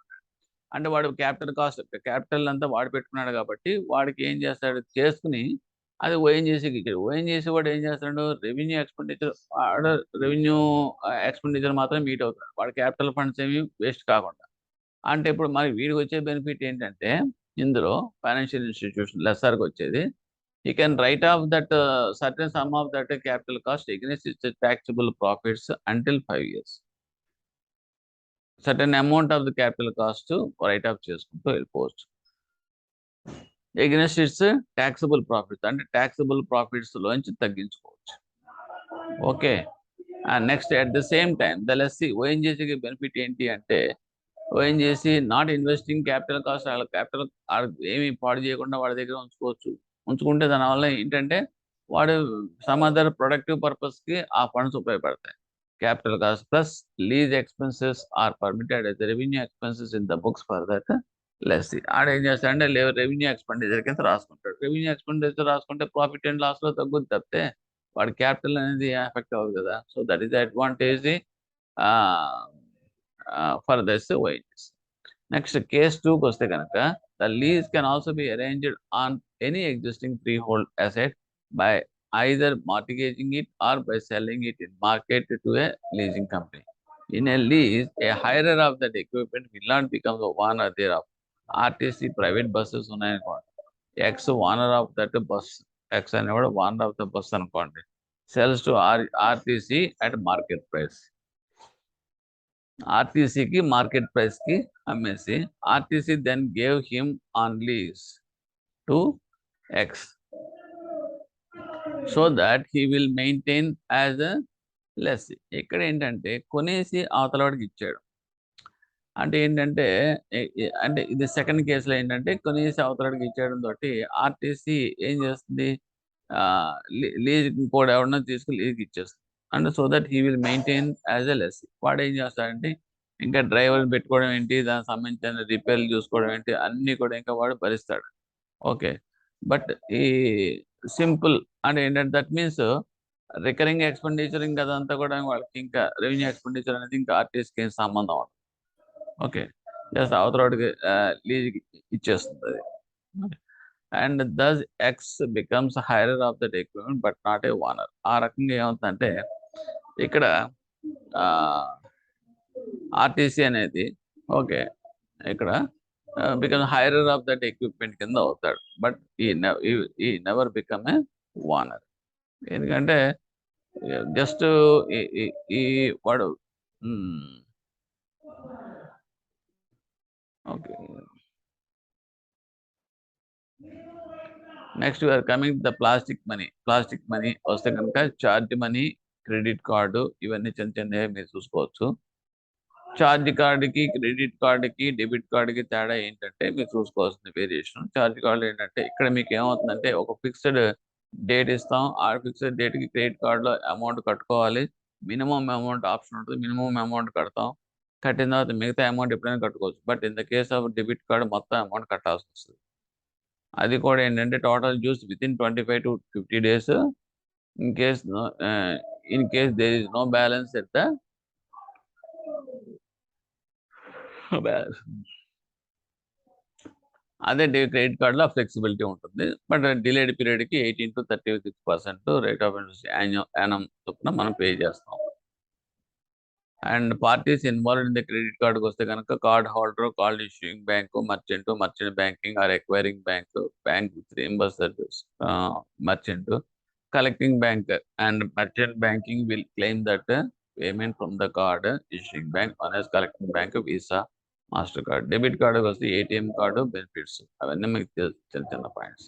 అంటే వాడు క్యాపిటల్ అంతా వాడు పెట్టుకున్నాడు కాబట్టి వాడికి ఏం చేస్తాడు చేసుకుని అది ONGCకి ఇచ్చాడు. ONGC వాడు ఏం చేస్తాడు, రెవెన్యూ ఎక్స్పెండిచర్ మాత్రం మీట్ అవుతాడు, వాడు క్యాపిటల్ ఫండ్స్ ఏమి వేస్ట్ కాకుండా. అంటే ఇప్పుడు మరి వీడికి వచ్చే బెనిఫిట్ ఏంటంటే ఇందులో ఫైనాన్షియల్ ఇన్స్టిట్యూషన్ లెస్సర్కి వచ్చేది he can write off that certain sum of that capital cost against its taxable profits until 5 years. Certain amount of the capital cost to write off చేసుకుంటూ వెళ్ళిపోవచ్చు. against its taxable profits, and taxable profits లోంచి తగ్గించుకోవచ్చు. Okay. Next at the same time the lessee ఓఎన్జీసీకి benefit ఏంటి అంటే, ONGC not investing capital cost, వాళ్ళ capital ఏమి పాడు చేయకుండా వాడి దగ్గర ఉంచుకోవచ్చు. ఉంచుకుంటే దానివల్ల ఏంటంటే వాడు సమ్ అదర్ ప్రొడక్టివ్ పర్పస్కి ఆ ఫండ్స్ ఉపయోగపడతాయి. Capital cost plus lease expenses are permitted as revenue expenses in the books for that lessee. ఆడ ఏం చేస్తాడంటే రెవెన్యూ ఎక్స్పెండిచర్ కింద రాసుకుంటాడు. రెవెన్యూ ఎక్స్పెండిచర్ రాసుకుంటే ప్రాఫిట్ అండ్ లాస్లో తగ్గుద్ది తప్పితే వాడి క్యాపిటల్ అనేది ఎఫెక్ట్ అవ్వదు కదా. So that is the advantage for this ONGC. Next case 2కి వస్తే కనుక the lease can also be arranged on any existing freehold asset by either mortgaging it or by selling it in market to a leasing company. In a lease, a hirer of that equipment will not become the owner thereof. RTC private buses ఉన్నాయనుకోండి, X owner of that bus, X అనేవాడు owner of the bus అనుకోండి, sells to RTC at market price. ఆర్టీసీకి market ప్రైస్కి అమ్మేసి RTC then gave him on lease to X so that he will maintain as a lessee. ఇక్కడ ఏంటంటే కొనేసి అవతలవాడికి ఇచ్చాడు అంటే ఏంటంటే అంటే ఇది సెకండ్ కేసులో ఏంటంటే కొనేసి అవతలవాడికి ఇచ్చేయడం తోటి ఆర్టీసీ ఏం చేస్తుంది, లీజ్ కూడా ఎవరన్నా తీసుకుని లీజ్కి ఇచ్చేస్తుంది. And so that he will maintain as a lessee. వాడు ఏం చేస్తాడంటే ఇంకా డ్రైవర్ని పెట్టుకోవడం ఏంటి, దానికి సంబంధించిన రిపేర్లు చూసుకోవడం ఏంటి, అన్నీ కూడా ఇంకా వాడు భరిస్తాడు. ఓకే. బట్ ఈ సింపుల్ అంటే ఏంటంటే దట్ మీన్స్ రికరింగ్ ఎక్స్పెండిచర్ ఇంకా అదంతా కూడా వాళ్ళకి ఇంకా రెవెన్యూ ఎక్స్పెండిచర్ అనేది ఇంకా ఆర్టీసీకి ఏం సంబంధం ఉండదు. ఓకే. జస్ట్ అవతలవాడికి లీజ్కి ఇచ్చేస్తుంది అది. And thus X becomes hirer of that equipment but not a owner. ఆ రకంగా ఏమవుతుందంటే ఇక్కడ ఆర్టీసీ అనేది ఓకే ఇక్కడ become hirer of that equipment కింద అవుతాడు. But he never become a owner. ఎందుకంటే జస్ట్ ఈ వాడు okay. Next we're coming the plastic money. Plastic money వస్తే కనుక ఛార్జ్ మనీ, క్రెడిట్ కార్డు, ఇవన్నీ చిన్న చిన్నవి మీరు చూసుకోవచ్చు. ఛార్జ్ కార్డుకి, క్రెడిట్ కార్డుకి, డెబిట్ కార్డుకి తేడా ఏంటంటే మీరు చూసుకోవాల్సిన వేరియేషన్. ఛార్జ్ కార్డు ఏంటంటే ఇక్కడ మీకు ఏమవుతుందంటే ఒక ఫిక్స్డ్ డేట్ ఇస్తాం, ఆ ఫిక్స్డ్ డేట్కి క్రెడిట్ కార్డులో అమౌంట్ కట్టుకోవాలి. మినిమం అమౌంట్ ఆప్షన్ ఉంటుంది, మినిమం అమౌంట్ కడతాం. కట్టిన తర్వాత మిగతా అమౌంట్ ఎప్పుడైనా కట్టుకోవచ్చు. But in the case of debit card మొత్తం అమౌంట్ కట్టాల్సి వస్తుంది. అది కూడా ఏంటంటే total dues within 25 to 50 days. In case there is no balance at the అదే క్రెడిట్ కార్డులో ఫ్లెక్సిబిలిటీ ఉంటుంది. బట్ డిలేడ్ పీరియడ్కి 18 to 36% rate of interest annum చొప్పున మనం పే చేస్తాం. And parties involved in the credit కార్డుకి వస్తే కనుక card holder, card issuing bank, merchant banking or acquiring bank with reimbursed merchant, collecting bank and merchant banking will claim that payment from the card issuing bank on as collecting bank Visa, Mastercard. Debit card వస్తే ATM card benefits. అవన్నీ మీకు చిన్న చిన్న points.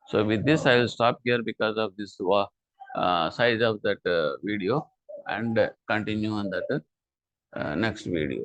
So with this I will stop here because of this size of that video and continue on that next video.